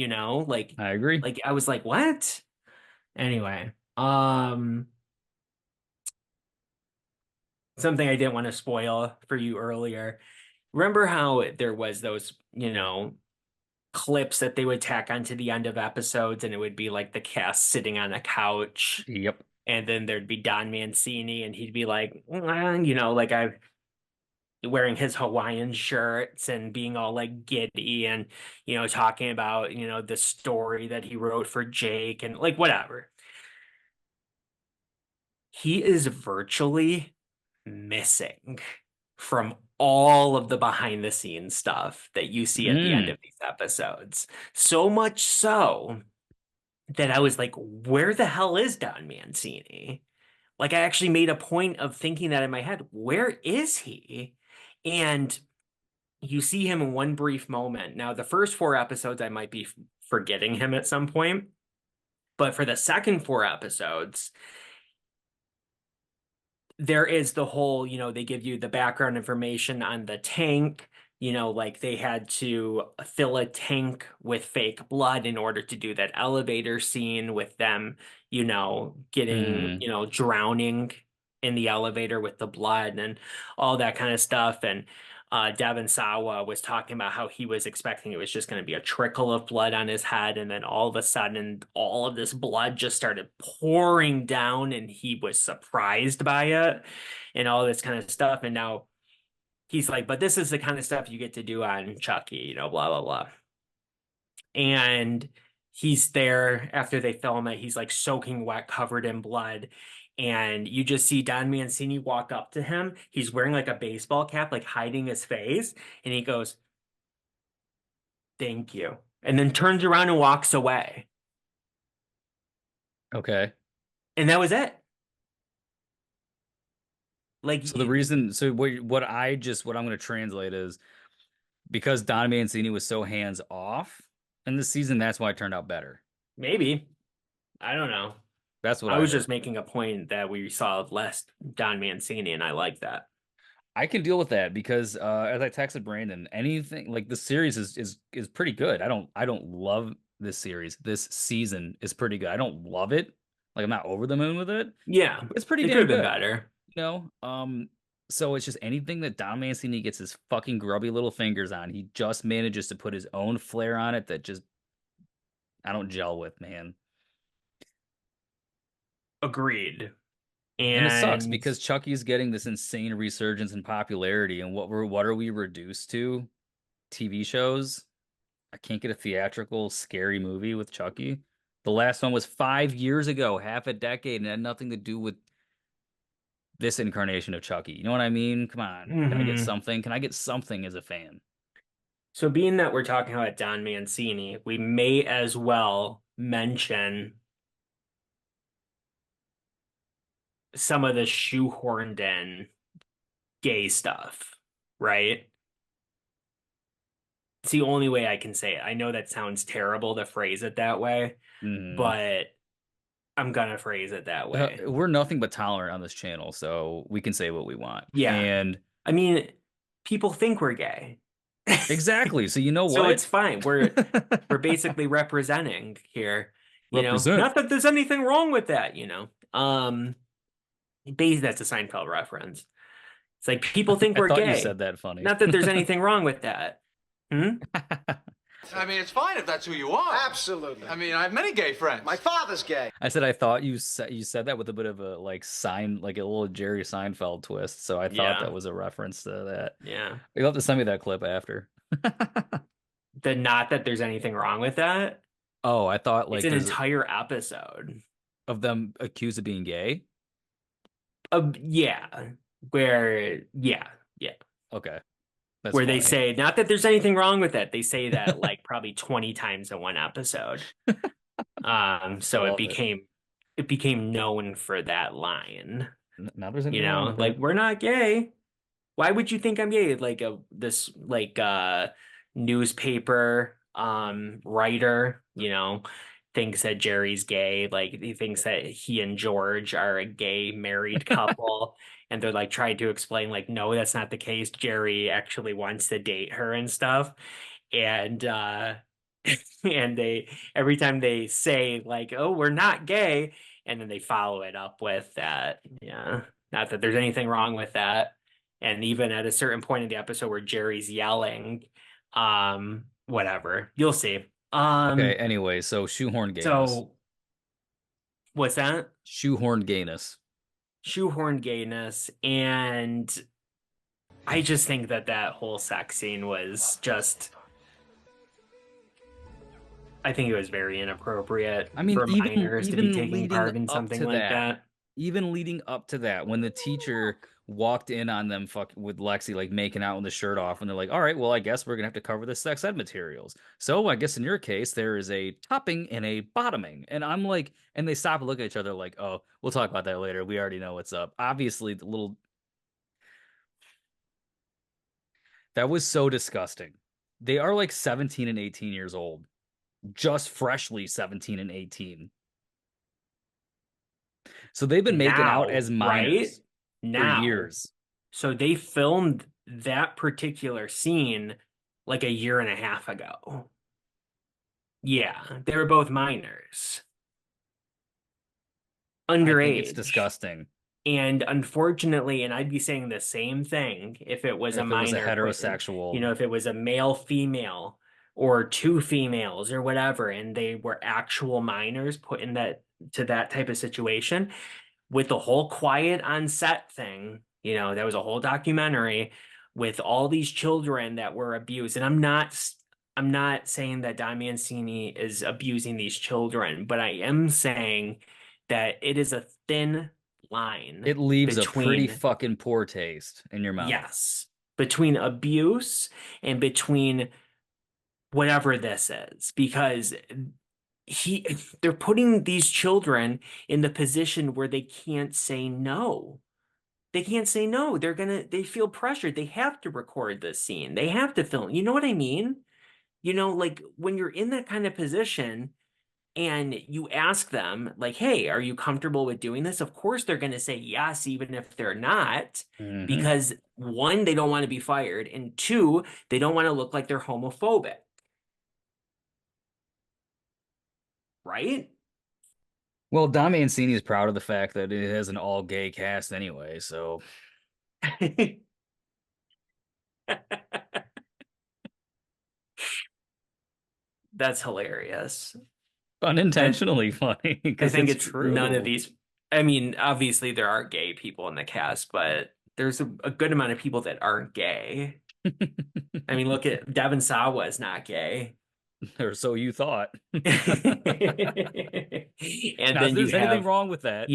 like I agree. like I was like, what? Anyway, something I didn't want to spoil for you earlier. Remember how there was those, clips that they would tack onto the end of episodes and it would be like the cast sitting on a couch Yep. and then there'd be Don Mancini and he'd be like, like I wearing his Hawaiian shirts and being all like giddy and talking about the story that he wrote for Jake and like whatever. He is virtually missing from all of the behind the scenes stuff that you see at the end Mm. of these episodes. So much so that I was like, where the hell is Don Mancini? Like I actually made a point of thinking that in my head, where is he? And you see him in one brief moment. Now, the first four episodes, I might be forgetting him at some point, but for the second four episodes, there is the whole, they give you the background information on the tank, like they had to fill a tank with fake blood in order to do that elevator scene with them, getting, Mm. drowning in the elevator with the blood and all that kind of stuff. And Devon Sawa was talking about how he was expecting it was just going to be a trickle of blood on his head. And then all of a sudden, all of this blood just started pouring down, and he was surprised by it and all this kind of stuff. And now he's like, but this is the kind of stuff you get to do on Chucky, blah, blah, blah. And he's there after they film it. He's like soaking wet, covered in blood. And you just see Don Mancini walk up to him. He's wearing like a baseball cap, like hiding his face. And he goes, thank you. And then turns around and walks away. Okay. And that was it. Like, So the reason, so what I'm going to translate is because Don Mancini was so hands off in this season, that's why it turned out better. maybe. I don't know. That's what I I was heard. just making a point that we saw less Don Mancini, and I like that. I can deal with that because as I texted Brandon, anything like the series is pretty good. I don't love this series. This season is pretty good. I don't love it. Like I'm not over the moon with it. Yeah, But it's pretty it could damn have been good. better. You know? So it's just anything that Don Mancini gets his fucking grubby little fingers on, he just manages to put his own flair on it that just I don't gel with, man. Agreed. And it sucks And because Chucky's getting this insane resurgence in popularity, and what are we reduced to? TV shows. I can't get a theatrical scary movie with Chucky. The last one was 5 years ago, half a decade, and had nothing to do with this incarnation of Chucky. You know what I mean? Come on. Can I get mhm. something? Can I get something as a fan? So being that we're talking about Don Mancini, we may as well mention some of the shoehorned in gay stuff, right? It's the only way I can say it. I know that sounds terrible to phrase it that way, Hmm. but I'm gonna phrase it that way. We're nothing but tolerant on this channel, so we can say what we want. Yeah. And I mean, people think we're gay. exactly. So you know So what? it's fine. We're basically representing here, Represent. Not that there's. Wrong with that. That's a Seinfeld reference. It's like people think I we're thought you said gay. that funny. Not that there's anything wrong with that. Hmm? I mean, it's fine if that's who you are. Absolutely. I mean, I have many gay friends. My father's gay. I said I thought you said that with a bit of a like a little Jerry Seinfeld twist. So I thought Yeah. that was a reference to that. Yeah. You'll have to send me that clip after. Not that there's anything wrong with that. Oh, I thought It's like an there's entire episode. of them accused of being gay. Yeah. Yeah. Okay. That's Where they funny. say, not that there's anything wrong with it. They say that like probably 20 times in one episode. So love it. it became known for that line. Now there's anything wrong with Like that. we're not gay. Why would you think I'm gay? Like this newspaper writer, thinks that Jerry's gay. Like he thinks that he and George are a gay married couple. And they're like trying to explain, like, no, that's not the case. Jerry actually wants to date her and stuff. And and they every time they say like, oh, we're not gay, and then they follow it up with that. Yeah. Not that there's anything wrong with that. And even at a certain point in the episode where Jerry's yelling, whatever. You'll see. Okay, anyway, so shoehorn gayness. So what's that? Shoehorn gayness. Shoehorn gayness. And I just think that whole sex scene was just, I think it was very inappropriate I mean, for minors to be even taking leading part in up something to like that, that. even leading up to that, when the teacher walked in on them with Lexi like making out with the shirt off, and they're like, all right, well, I guess we're gonna have to cover the sex ed materials. So I guess in your case, there is a topping and a bottoming. And I'm like, and they stop and look at each other like, oh, we'll talk about that later. We already know what's up. Obviously, that was so disgusting. They are like 17 and 18 years old, just freshly 17 and 18. So they've been making out as minors for years. So they filmed that particular scene like a year and a half ago. Yeah, they were both minors. Underage. I think it's disgusting. And unfortunately, and I'd be saying the same thing if it was a minor, was a heterosexual, if it was a male, female, or two females or whatever, and they were actual minors put in that type of situation with the whole quiet on set thing, that was a whole documentary with all these children that were abused. And I'm not saying that Don Mancini is abusing these children, but I am saying that it is a thin line. It leaves a pretty fucking poor taste in your mouth. Yes. Between abuse and between whatever this is, because they're putting these children in the position where they can't say no. They can't say no. They feel pressured. They have to record this scene. They have to film. You know what I mean? Like when you're in that kind of position, and you ask them, like, hey, are you comfortable with doing this? Of course, they're going to say yes, even if they're not, because one, they don't want to be fired, and two, they don't want to look like they're homophobic. Right? Well, Don Mancini is proud of the fact that it has an all-gay cast anyway, so. That's hilarious. Unintentionally funny. I think it's true. none of these I mean, obviously there are gay people in the cast, but there's a good amount of people that aren't gay. I mean, look at Devin Sawa is not gay. Or so you thought. And Not that then you there's anything have, wrong with that.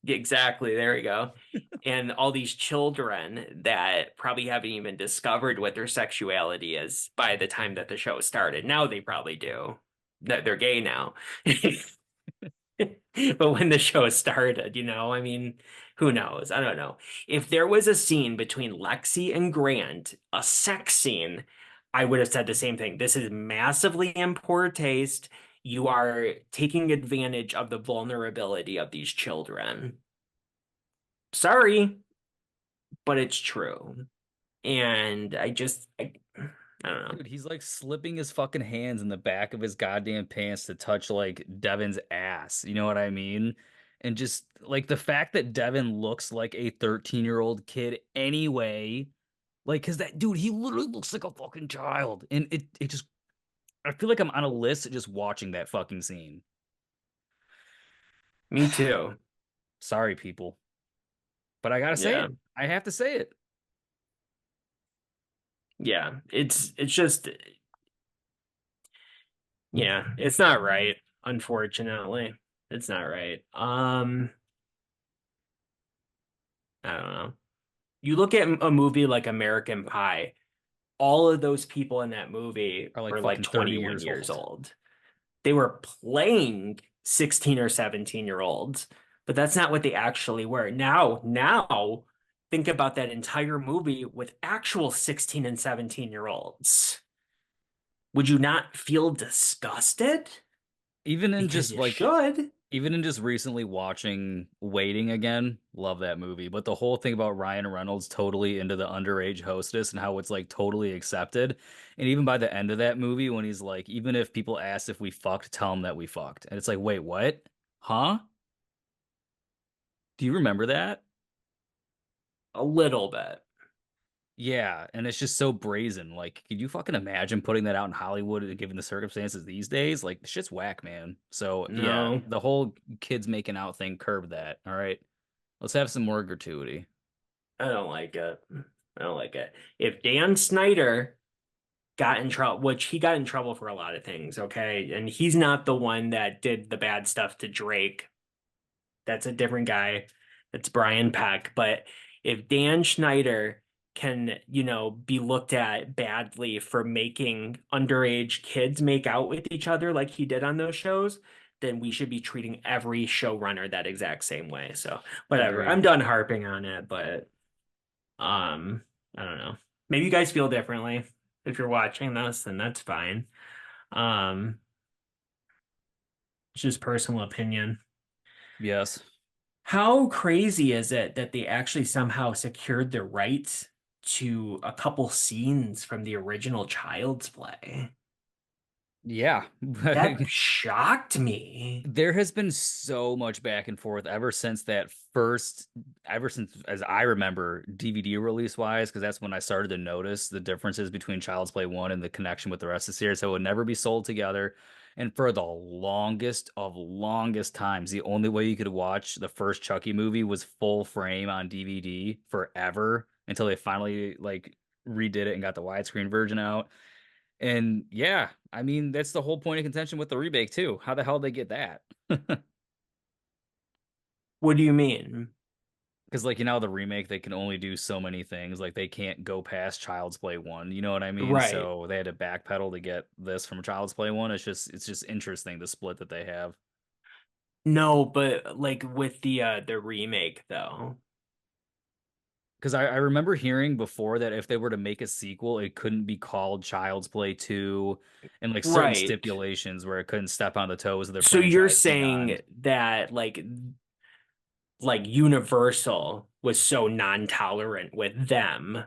exactly, there you go. And all these children that probably haven't even discovered what their sexuality is by the time that the show started. Now they probably do. That they're gay now. But when the show started, I mean, who knows? I don't know. If there was a scene between Lexi and Grant, a sex scene, I would have said the same thing. This is massively in poor taste. You are taking advantage of the vulnerability of these children. Sorry, but it's true. And I don't know. Dude, he's like slipping his fucking hands in the back of his goddamn pants to touch like Devin's ass. You know what I mean? And just like the fact that Devin looks like a 13-year-old kid anyway, like, cause that dude, he literally looks like a fucking child. And it just, I feel like I'm on a list just watching that fucking scene. Me too. Sorry, people, but I gotta say Yeah. it. I have to say it. Yeah. It's just, yeah, it's not right, unfortunately. It's not right. I don't know. You look at a movie like American Pie, all of those people in that movie Are like were like fucking 30 21 years years old. old. They were playing 16 or 17-year-olds, but that's not what they actually were. Now, think about that entire movie with actual 16 and 17-year-olds. Would you not feel disgusted? Even in Because just you like should. even in just recently watching Waiting again, love that movie. But the whole thing about Ryan Reynolds totally into the underage hostess and how it's like totally accepted. And even by the end of that movie, when he's like, even if people ask if we fucked, tell them that we fucked. And it's like, wait, what? Huh? Do you remember that? A little bit. Yeah, and it's just so brazen. Like, could you fucking imagine putting that out in Hollywood given the circumstances these days? Like, shit's whack, man. So, yeah, No, the whole kids making out thing, curb that. All right. Let's have some more gratuity. I don't like it. I don't like it. If Dan Snyder got in trouble, which he got in trouble for a lot of things, okay? And he's not the one that did the bad stuff to Drake. That's a different guy. That's Brian Peck. But if Dan Schneider can, be looked at badly for making underage kids make out with each other like he did on those shows, then we should be treating every showrunner that exact same way. So whatever. I'm Agreed. done harping on it, but I don't know. Maybe you guys feel differently. If you're watching this, then that's fine. Um, it's just personal opinion. Yes. How crazy is it that they actually somehow secured the rights to a couple scenes from the original Child's Play? Yeah. That shocked me. There has been so much back and forth ever since, as I remember, DVD release wise, because that's when I started to notice the differences between Child's Play 1 and the connection with the rest of the series. So it would never be sold together. And for the longest of longest times, the only way you could watch the first Chucky movie was full frame on DVD forever until they finally like redid it and got the widescreen version out. And yeah, I mean, that's the whole point of contention with the remake too. How the hell did they get that? What do you mean? Because like the remake, they can only do so many things. Like they can't go past Child's Play 1. You know what I mean? Right. So they had to backpedal to get this from Child's Play 1. It's just interesting the split that they have. No, but like with the remake though. Because I remember hearing before that if they were to make a sequel, it couldn't be called Child's Play 2 and like certain Right. stipulations where it couldn't step on the toes of the So you're franchise saying beyond. that like Universal was so non-tolerant with them.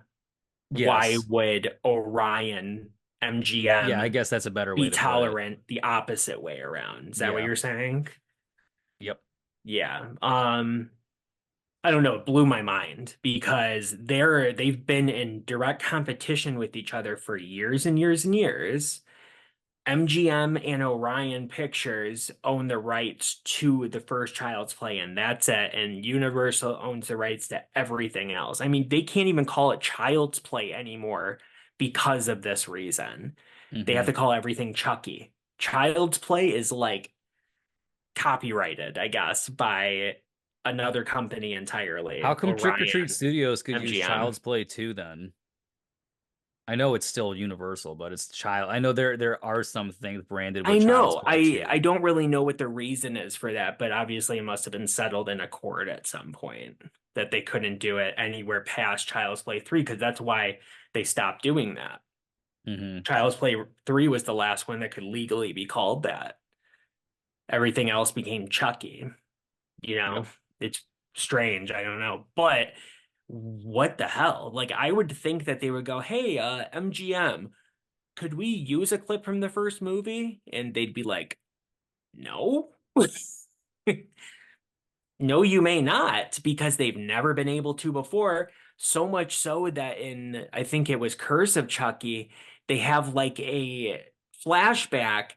Why Yes. would Orion Yeah, I MGM guess that's a better way be to put it. tolerant the opposite way around? Is that what Yeah. you're saying? Yep. Yeah. I don't know, it blew my mind because they've been in direct competition with each other for years and years and years. MGM and Orion Pictures own the rights to the first Child's Play, and that's it. And Universal owns the rights to everything else. I mean, they can't even call it Child's Play anymore because of this reason. They have Hmm. to call everything Chucky. Child's Play is like copyrighted, I guess, by another company How entirely. come Trick or Treat Orion, Studios could use MGM. Child's Play too then? I know it's still Universal, but it's child. I know there are some things branded I with Child's know. Play I too. don't really know what the reason is for that, but obviously it must have been settled in a court at some point that they couldn't do it anywhere past Child's Play 3 because that's why they stopped doing that. Hmm. Child's Play 3 was the last one that could legally be called that. Everything else became Chucky. You know, Yep. it's strange. I don't know. But what the hell? Like I would think that they would go, "Hey, MGM, could we use a clip from the first movie?" And they'd be like, "No." No, you may not, because they've never been able to before. So much so that in, I think it was Curse of Chucky, they have like a flashback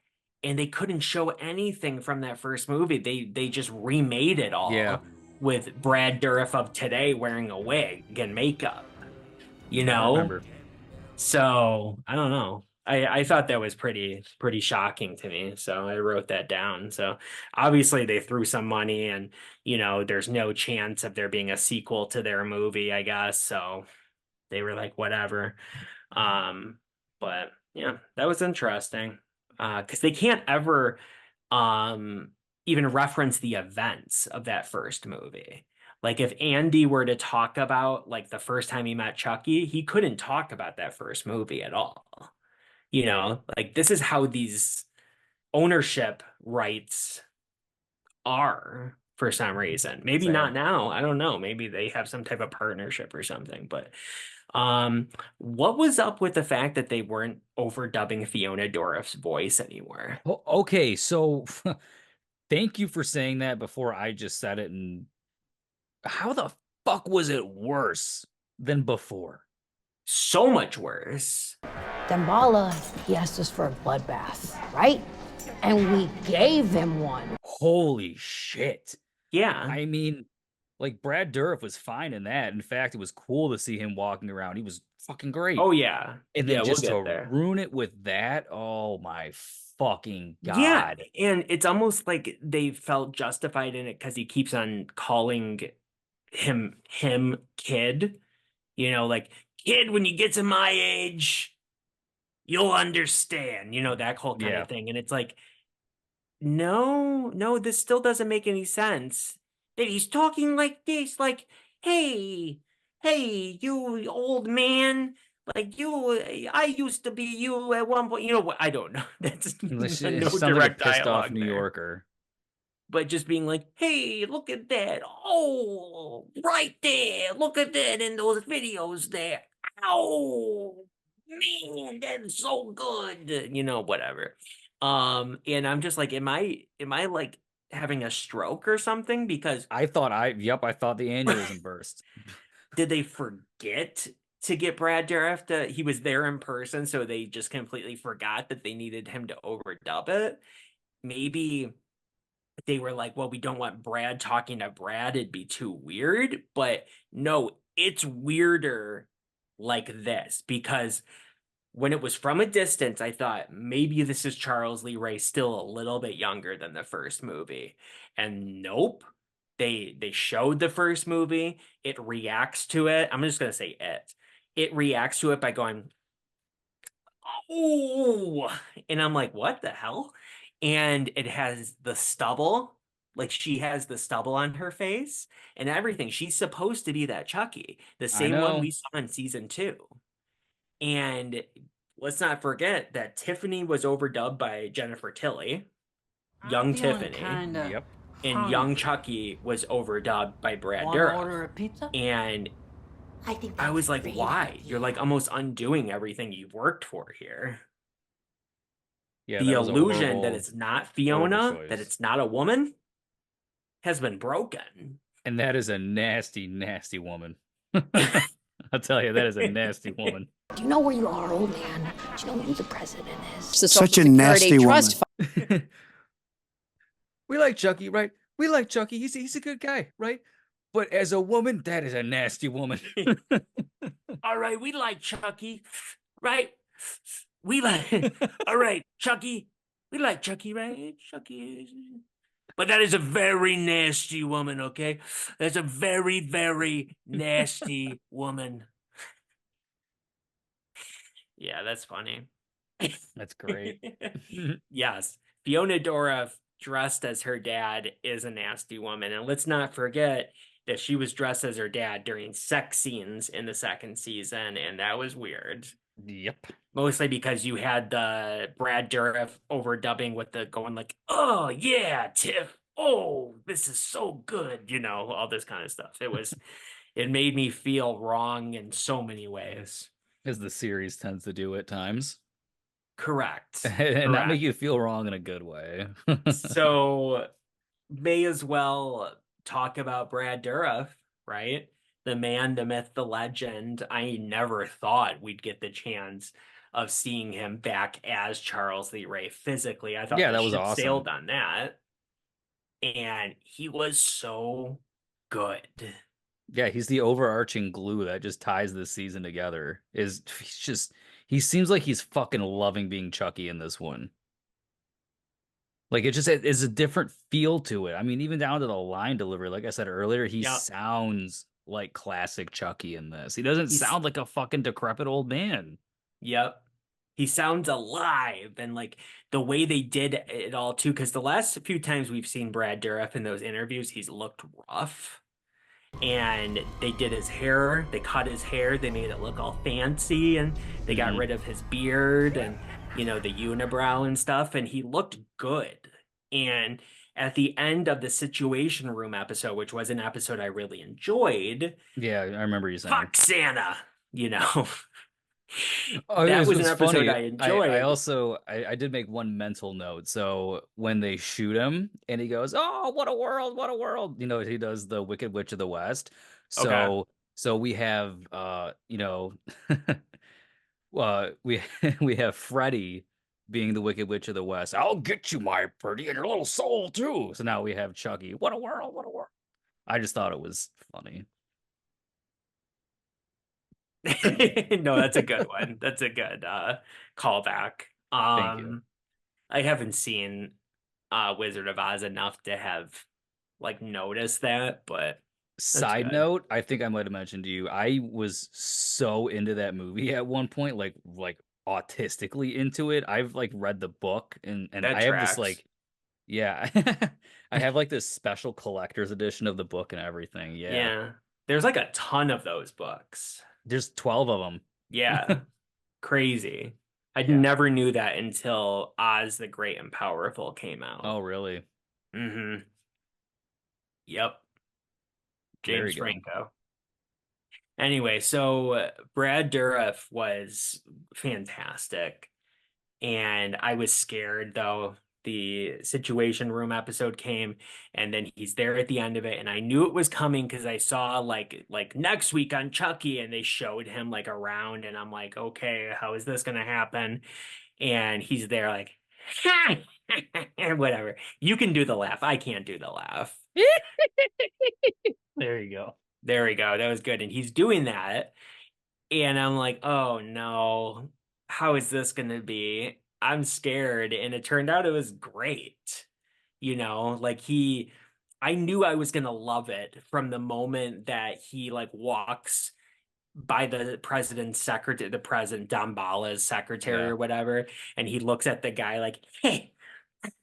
and they couldn't show anything from that first movie. They just remade it Yeah, all with Brad Dourif of today wearing a wig and makeup, you I know? remember. So I don't know. I thought that was pretty shocking to me. So I wrote that down. So obviously they threw some money and there's no chance of there being a sequel to their movie, I guess. So they were like, whatever. Um, but yeah, that was interesting. Because they can't ever um even reference the events of that first movie. Like if Andy were to talk about like the first time he met Chucky, he couldn't talk about that first movie at all. Like this is how these ownership rights are for some reason. Maybe Sad. not now. I don't know. Maybe they have some type of partnership or something. But what was up with the fact that they weren't overdubbing Fiona Dourif's voice anymore? Okay, so thank you for saying that before I just said it. And how the fuck was it worse than before? So much worse. Damballa, he asked us for a bloodbath, right? And we gave him one. Holy shit. Yeah. I mean, like Brad Dourif was fine in that. In fact, it was cool to see him walking around. He was fucking great. Oh yeah. And Yeah, then we'll just get to there. ruin it with that, oh my fucking Yeah, god. and it's almost like they felt justified in it because he keeps on calling him kid. Like kid, when you get to my age, you'll understand, that whole kind Yeah. of thing. And it's like, no, no, this still doesn't make any sense. That he's talking like this, like, hey, hey, you old man, like I used to be you at one point. You know what? I don't know. That's It no just sounds like a direct pissed off dialogue New there. Yorker. But just being like, hey, look at that. Oh, right there. Look at that in those videos there. Oh, man, that's so good. Whatever. And I'm just like, am I like having a stroke or something? Because I thought the aneurysm burst. did they forget to get Brad Dourif he was there in person, so they just completely forgot that they needed him to overdub it? Maybe they were like, well, we don't want Brad talking to Brad. It'd be too weird. But no, it's weirder like this because when it was from a distance, I thought maybe this is Charles Lee Ray still a little bit younger than the first movie. And nope. They showed the first movie. It reacts to it. I'm just gonna say it. It reacts to it by going, oh, and I'm like, what the hell? And it has the stubble, like she has the stubble on her face and everything. She's supposed to be that Chucky, the I same one know. we saw in season 2. And let's not forget that Tiffany was overdubbed by Jennifer Tilly, young Tiffany, Yep. and young Chucky was overdubbed by Brad Want to Dourif. order a pizza? And I think I that's was a like, great why? idea. You're like almost undoing everything you've worked for here. Yeah, The that was a illusion that horrible, it's not horrible Fiona, that choice. it's not a woman, has been broken. And that is a nasty, nasty woman. I'll tell you, that is a nasty woman. Do you know where you are, old man? Do you know who the president is? Such a nasty woman. We like Chucky, right? We like Chucky. He's a good guy, right? But as a woman, that is a nasty woman. All right, we like Chucky, right? We like. All right, Chucky. We like Chucky, right? Chucky. But that is a very nasty woman, okay? That's a very, very nasty woman. Yeah, that's funny. That's great. Yes. Fiona Dourif dressed as her dad is a nasty woman. And let's not forget that she was dressed as her dad during sex scenes in the second season, and that was weird. Yep. Mostly because you had the Brad Dourif overdubbing with the going like, oh yeah, Tiff. Oh, this is so good, you know, all this kind of stuff. It made me feel wrong in so many ways. As the series tends to do at times. Correct. And not make you feel wrong in a good way. So may as well talk about Brad Dourif, right? The man, the myth, the legend. I never thought we'd get the chance of seeing him back as Charles Lee Ray physically. I thought that was ship awesome. sailed on that. And he was so good. Yeah, he's the overarching glue that just ties this season together. He seems like he's fucking loving being Chucky in this one. Like it just is a different feel to it. I mean, even down to the line delivery, like I said earlier, he sounds like classic Chucky in this. He doesn't sound like a fucking decrepit old man. Yep. He sounds alive, and like the way they did it all too, because the last few times we've seen Brad Dourif in those interviews, he's looked rough. And they did his hair, they cut his hair, they made it look all fancy, and they got rid of his beard and, you know, the unibrow and stuff, and he looked good. And at the end of the Situation Room episode, which was an episode I really enjoyed. Yeah, I remember you saying. Fuck Santa, you know. That was an episode funny. I enjoyed. I did make one mental note. So when they shoot him and he goes, "Oh, what a world, what a world!" You know, he does the Wicked Witch of the West. So we have you know, we have Freddy being the Wicked Witch of the West. I'll get you, my pretty, and your little soul too. So now we have Chucky. What a world, what a world. I just thought it was funny. No, that's a good one. That's a good callback. Thank you. I haven't seen Wizard of Oz enough to have like noticed that, but side note, I think I might have mentioned to you, I was so into that movie at one point, like autistically into it. I've like read the book and I have this like, yeah, I have like this special collector's edition of the book and everything. Yeah. There's like a ton of those books. There's 12 of them. Yeah. Crazy. I never knew that until Oz the Great and Powerful came out. Oh, really? Mm-hmm. Yep. James Franco. Anyway, so Brad Dourif was fantastic. And I was scared, though. The Situation Room episode came, and then he's there at the end of it, and I knew it was coming because I saw like next week on Chucky, and they showed him like around, and I'm like, okay, how is this gonna happen? And he's there like whatever. You can do the laugh. I can't do the laugh. There you go. There we go. That was good. And he's doing that, and I'm like, oh no, how is this gonna be? I'm scared. And it turned out it was great. You know, like I knew I was going to love it from the moment that he like walks by the president's secretary, the president, Dambala's secretary or whatever. And he looks at the guy like, hey,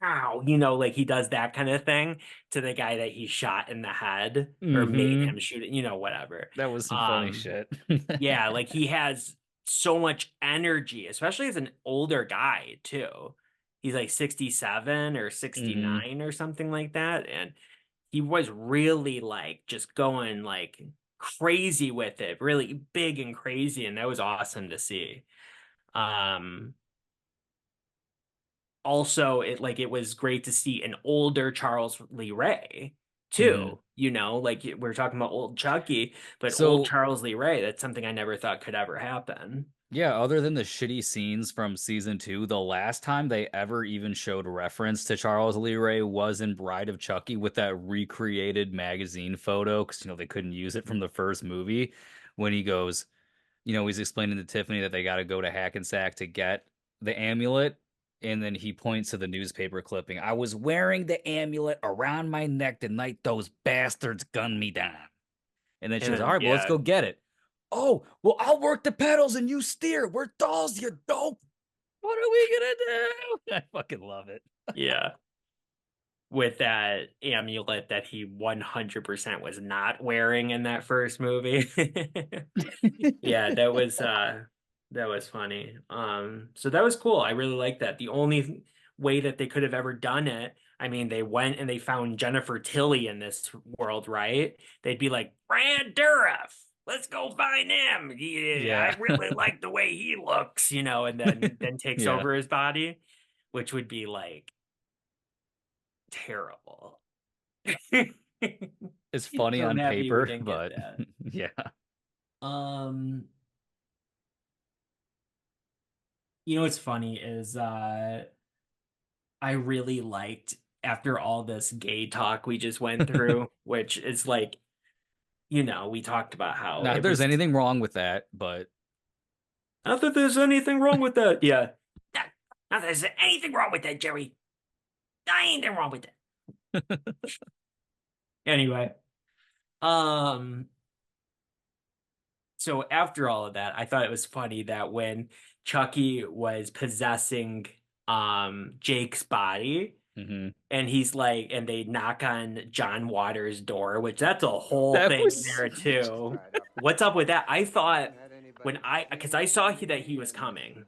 ow, you know, like he does that kind of thing to the guy that he shot in the head or made him shoot it, you know, whatever. That was some funny shit. Yeah. Like he has so much energy, especially as an older guy too. He's like 67 or 69 or something like that. And he was really like just going like crazy with it, really big and crazy. And that was awesome to see. Also, it was great to see an older Charles Lee Ray too. You know, like we're talking about old Chucky, but old Charles Lee Ray, that's something I never thought could ever happen. Yeah, other than the shitty scenes from season 2, the last time they ever even showed reference to Charles Lee Ray was in Bride of Chucky with that recreated magazine photo because they couldn't use it from the first movie when he goes, he's explaining to Tiffany that they got to go to Hackensack to get the amulet. And then he points to the newspaper clipping. I was wearing the amulet around my neck the night those bastards gunned me down. And then she And goes, all then right, well, let's yeah, go get it. Oh, well, I'll work the pedals and you steer. We're dolls, you dope. What are we gonna do? I fucking love it. yeah. With that amulet that he 100% was not wearing in that first movie. Yeah, that was funny. So that was cool. I really like that. The only way that they could have ever done it, I mean, they went and they found Jennifer Tilly in this world, right? They'd be like, Brad Dourif, let's go find him. Yeah, Yeah. I really like the way he looks, and then takes Yeah. over his body, which would be like terrible. It's funny So I'm on happy we paper, didn't get but that. yeah. Um, what's funny is I really liked after all this gay talk we just went through, which is like, we talked about how Not that it there's was anything wrong with that, but not that there's anything wrong with that. Yeah. Not that there's anything wrong with that, Jerry. Not anything wrong with that. Anyway, um, so after all of that, I thought it was funny that when Chucky was possessing Jake's body, mhm. and he's like, and they knock on John Waters' door, which that's a whole That thing was there too. What's up with that? I thought because I saw that he was coming,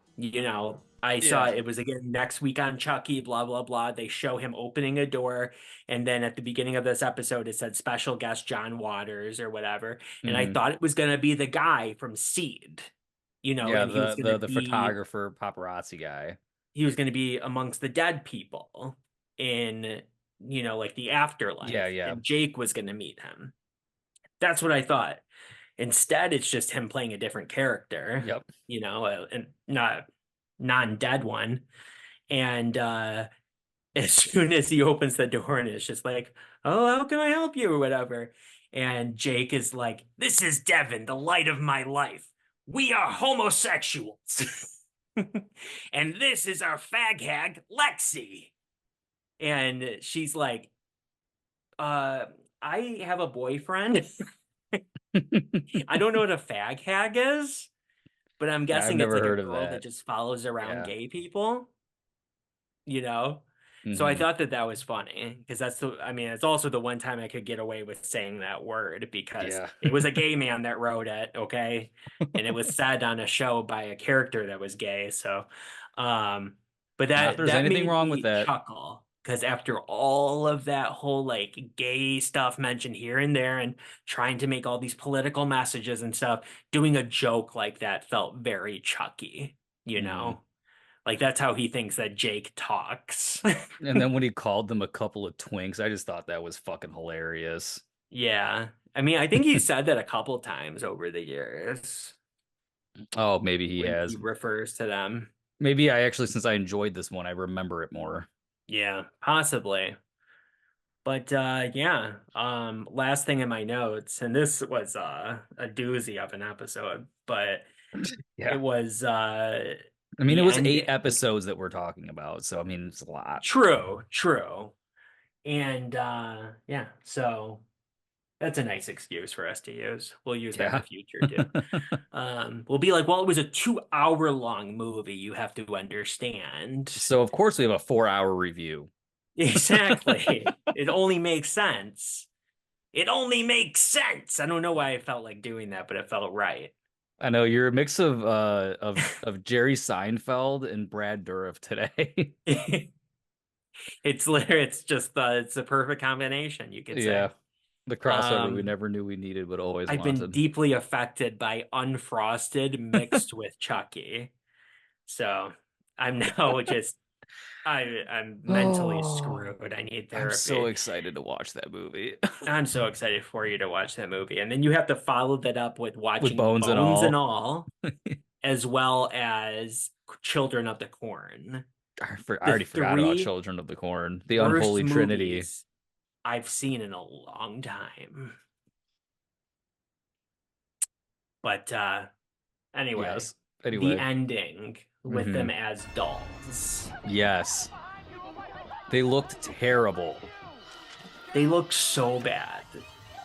I saw yeah. it was again next week on Chucky, blah, blah, blah. They show him opening a door. And then at the beginning of this episode, it said special guest John Waters or whatever. And I Mhm. thought it was going to be the guy from Seed, Yeah, and he was going to the be photographer paparazzi guy. amongst the dead people in like the afterlife, Yeah, yeah. and Jake was going to meet him. That's what I thought. Instead it's just him playing a different character, Yep. and not non-dead one. And as soon as he opens the door and it's just like, oh, how can I help you or whatever, and Jake is like, this is Devin, the light of my life, we are homosexuals. And this is our fag hag, Lexi. And she's like, I have a boyfriend. I don't know what a fag hag is, but I'm Yeah, I've guessing it's never like a heard of girl that that. just follows around Yeah. gay people, you know? So I Mhm. thought that was funny because it's also the one time I could get away with saying that word because Yeah. it was a gay man that wrote it, okay? And it was said on a show by a character that was gay. So, but Not there's that anything made wrong with me that. chuckle because after all of that whole like gay stuff mentioned here and there and trying to make all these political messages and stuff, doing a joke like that felt very Chucky, you Mhm. know? Like that's how he thinks that Jake talks. And then when he called them a couple of twinks, I just thought that was fucking hilarious. Yeah. I mean, I think he said that a couple times over the years Oh, maybe he when he has. refers to them. Maybe I actually, since I enjoyed this one, I remember it more. Yeah, possibly. But yeah, last thing in my notes, and this was a doozy of an episode, but it Yeah. was I mean, it the was end. 8 episodes that we're talking about, so I mean, it's a lot. True. And yeah, so that's a nice excuse for us to use. We'll use that in Yeah. the future too. We'll be like, well, it was a 2 hour long movie. You have to understand. So of course we have a 4 hour review. Exactly. It only makes sense. It only makes sense. I don't know why I felt like doing that, but it felt right. I know you're a mix of Jerry Seinfeld and Brad Dourif today. It's a perfect combination, you could say. Yeah. The crossover we Um, never knew we needed, but always I've been wanted. deeply affected by Unfrosted mixed with Chucky. So I'm now just I'm mentally screwed. I need I'm so therapy. excited to watch that movie. I'm so excited for you to watch that movie. And then you have to follow that up with With watching Bones and Bones and all. All. as well as Children of the Corn. I The already forgot about three Children of the Corn, the worst unholy trinity. movies I've seen in a long time. But anyway, Yes. the Anyway. ending with them Hmm. as dolls. Yes. They looked terrible. They look so bad.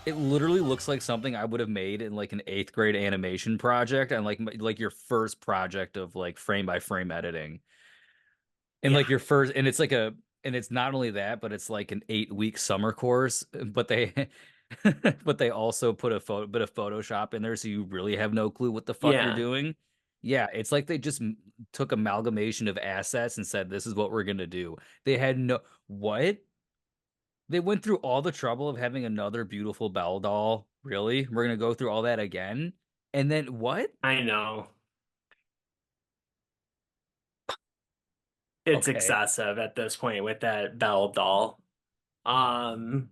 It literally looks like something I would have made in like an eighth grade animation project and like your first project of like frame by frame editing. And Yeah. like your first, and it's like and it's not only that, but it's like an 8 week summer course, but they but they also put a bit of Photoshop in there so you really have no clue what the fuck you're Yeah. doing. Yeah, it's like they just took amalgamation of assets and said, this is what we're gonna do. They had no what? They went through all the trouble of having another beautiful Belle doll. Really? We're gonna go through all that again? And then what? I know. It's Okay. excessive at this point with that Belle doll. Um,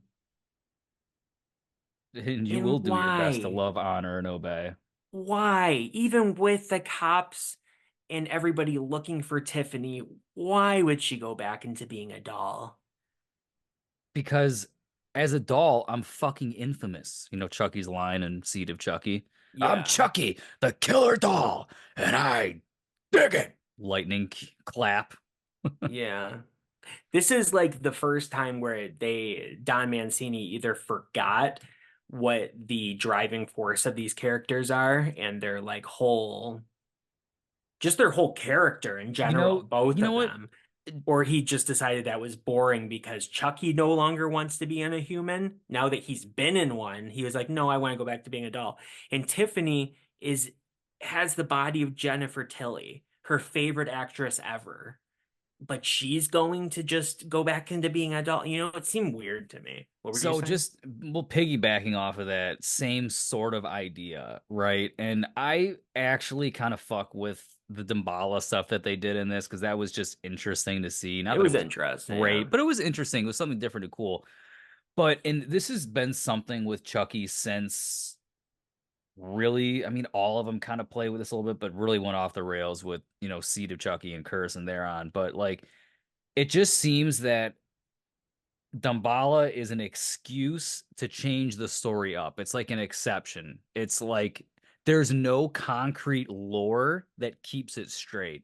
And you will and do your best to why? love, honor, and obey. Why? Even with the cops and everybody looking for Tiffany, why would she go back into being a doll? Because as a doll, I'm fucking infamous. You know Chucky's line in Seed of Chucky. I'm Yeah. Chucky, the killer doll, and I dig it. Lightning clap. Yeah. This is like the first time where Don Mancini either forgot what the driving force of these characters are and their like just their whole character in general, both You know of what? them, or he just decided that was boring because Chucky no longer wants to be in a human. Now that he's been in one, he was like, no, I want to go back to being a doll. And Tiffany has the body of Jennifer Tilly, her favorite actress ever, but she's going to just go back into being a doll. It seemed weird to me. What were you So saying? just well, piggybacking off of that same sort of idea, right? And I actually kind of fuck with the Damballa stuff that they did in this because that was just interesting to see. Not It that it was was interesting, yeah. great, but it was interesting. It was something different and cool. And this has been something with Chucky since really, I mean, all of them kind of play with this a little bit, but really went off the rails with, Seed of Chucky and Curse and thereon. But like, it just seems that Damballa is an excuse to change the story up. It's like an exception. It's like there's no concrete lore that keeps it straight.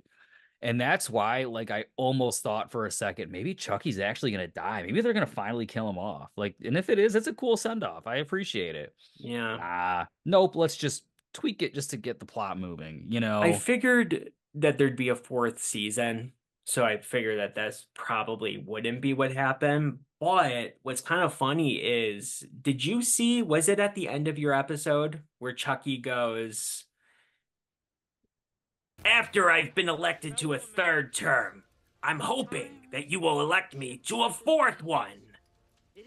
And that's why, like, I almost thought for a second, maybe Chucky's actually gonna die. Maybe they're gonna finally kill him off. Like, and if it is, it's a cool send off. I appreciate it. Yeah. Nope, let's just tweak it just to get the plot moving, I figured that there'd be a fourth season, so I figured that that's probably wouldn't be what happened. But what's kind of funny is, did you see, was it at the end of your episode where Chucky goes, after I've been elected to a third term, I'm hoping that you will elect me to a fourth one.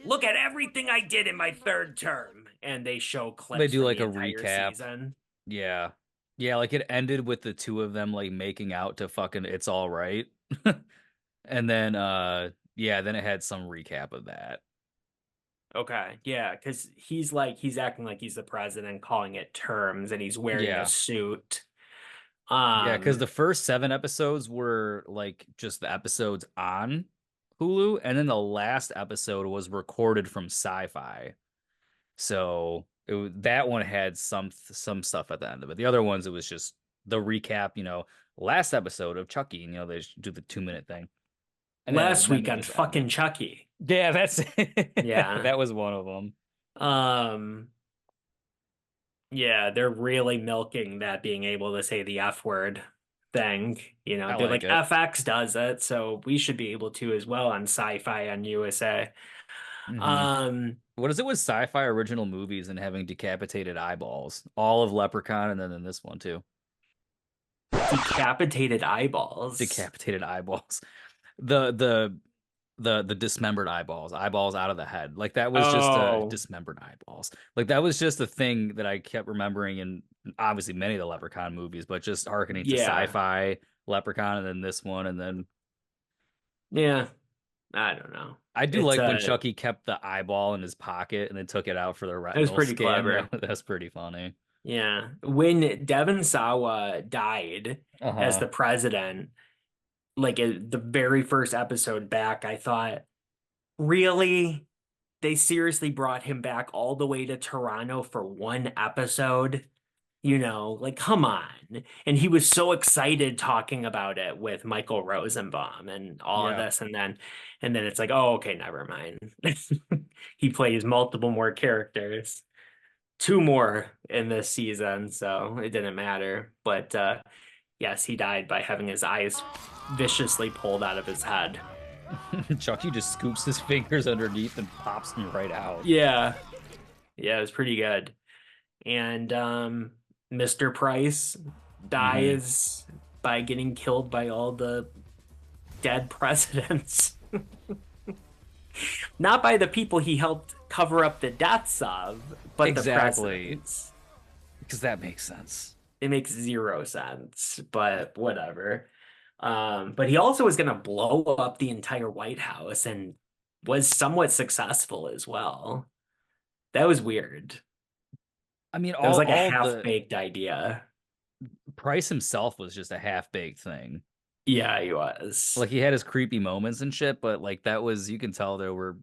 Look at everything I did in my third term. And they show They clips do from like the a entire recap. season. Yeah. Yeah, like it ended with the two of them like making out to fucking It's All Right. And then yeah, then it had some recap of that. Okay, yeah, because he's acting like he's the president, calling it terms, and he's wearing a Yeah. suit. Yeah, because Um, the first 7 episodes were like just the episodes on Hulu, and then the last episode was recorded from Sci-Fi. So that one had some stuff at the end of it. The other ones, it was just the recap, last episode of Chucky, they just do the 2 minute thing. And last then week they on just fucking ended. Chucky. Yeah, that's Yeah. that was one of them. Um, yeah, they're really milking that being able to say the F word thing. I They're like like, it. FX does it, so we should be able to as well on Sci-Fi on USA. Hmm. Um, What is it with sci-fi original movies and having decapitated eyeballs? All of Leprechaun and then in this one too. decapitated eyeballs. Decapitated eyeballs. The the the dismembered eyeballs out of the head. Like that was just a Oh, dismembered eyeballs. Like that was just a thing that I kept remembering in obviously many of the Leprechaun movies, but just harkening to yeah. sci-fi Leprechaun and then this one and then Yeah. I don't know. I do It's like when Chucky kept the eyeball in his pocket and then took it out for the it was retinal pretty scan. clever. That's pretty funny. Yeah. When Devon Sawa died as Uh-huh. the president, like the very first episode back, I thought, really? They seriously brought him back all the way to Toronto for one episode? Like, come on. And he was so excited talking about it with Michael Rosenbaum and all of Yeah. this. And then it's like, oh, okay, never mind. He plays multiple more characters, two more in this season, so it didn't matter. But yes, he died by having his eyes viciously pulled out of his head. Chucky just scoops his fingers underneath and pops them right out. Yeah. Yeah, it was pretty good. And Mr. Price Hmm. dies by getting killed by all the dead presidents. Not by the people he helped cover up the deaths of, but the Exactly. presidents. Because that makes sense. It makes zero sense, but whatever. But he also was going to blow up the entire White House and was somewhat successful as well. That was weird. I mean, That was like a all the half-baked idea. Price himself was just a half-baked thing. Yeah, he was. Like he had his creepy moments and shit, but like that was you can tell there were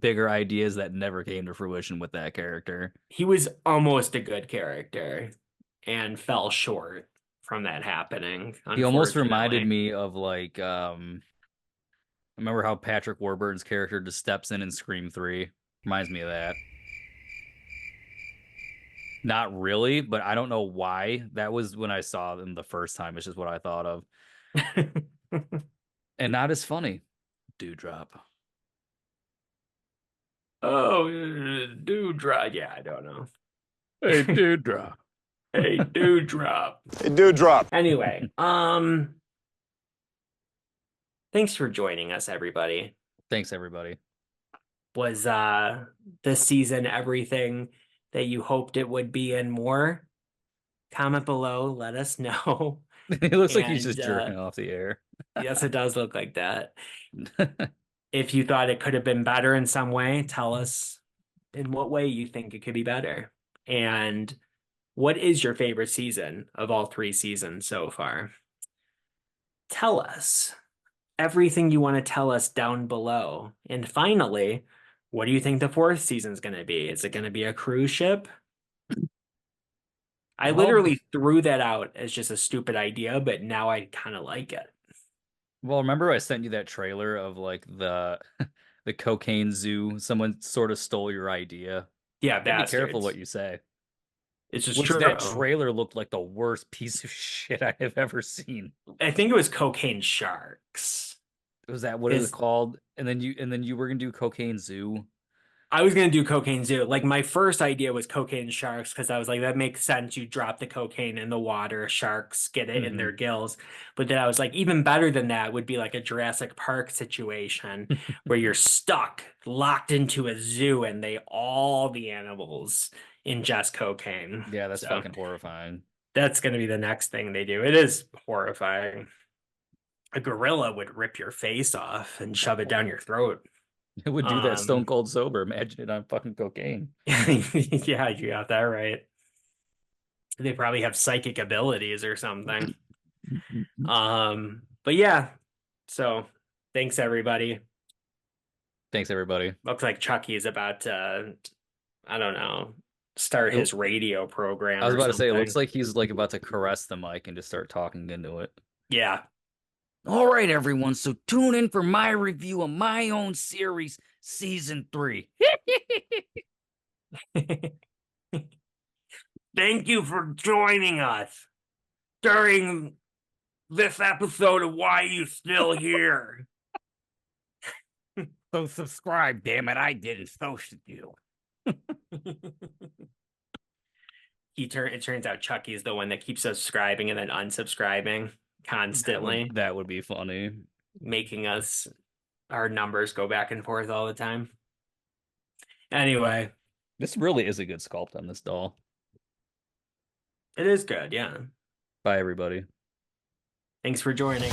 bigger ideas that never came to fruition with that character. He was almost a good character and fell short from that happening, He almost reminded unfortunately. me of like remember how Patrick Warburton's character just steps in Scream 3? Reminds me of that. Not really, but I don't know why. That was when I saw them the first time. It's just what I thought of. And not as funny. Dewdrop. Oh, Dewdrop. Yeah, I don't know. Hey, Dewdrop. Hey, Dewdrop. Hey, dude, drop. Anyway, thanks for joining us, everybody. Thanks, everybody. Was this season everything that you hoped it would be and more? Comment below, let us know. It looks like he's And just jerking off the air. yes, it does look like that. If you thought it could have been better in some way, tell us in what way you think it could be better. And what is your favorite season of all three seasons so far? Tell us everything you want to tell us down below. And finally, what do you think the fourth season is going to be? Is it going to be a cruise ship? I Well, literally threw that out as just a stupid idea, but now I kind of like it. well, remember I sent you that trailer of like the the cocaine zoo. Someone sort of stole your idea. Yeah, Gotta be careful bastards. what you say. It's just Which true. that trailer looked like the worst piece of shit I have ever seen. I think it was Cocaine Sharks. Was that what it was Is called? And then you were gonna do Cocaine Zoo. I was gonna do Cocaine Zoo. Like my first idea was Cocaine Sharks because I was like, that makes sense. You drop the cocaine in the water, sharks get it in Hmm. their gills. But then I was like, even better than that would be like a Jurassic Park situation where you're stuck, locked into a zoo, and all the animals ingest cocaine. Yeah, that's So fucking horrifying. that's gonna be the next thing they do. It is horrifying. A gorilla would rip your face off and shove it down your throat. It would do that stone Um, cold sober. Imagine it on fucking cocaine. yeah, you got that right. They probably have psychic abilities or something. But yeah, so thanks everybody. Thanks, everybody. Looks like Chucky is about to, I don't know, start It- his radio program I was or about to say, it something. looks like he's like about to caress the mic and just start talking into it. Yeah. All right, everyone. So tune in for my review of my own series, season 3. Thank you for joining us during this episode of Why You Still Here. So subscribe, damn it. I didn't. So should you. It turns out Chucky is the one that keeps subscribing and then unsubscribing constantly, That would be funny. making our numbers go back and forth all the time. Anyway, This really is a good sculpt on this doll. it is good, yeah. Bye, everybody. Thanks for joining.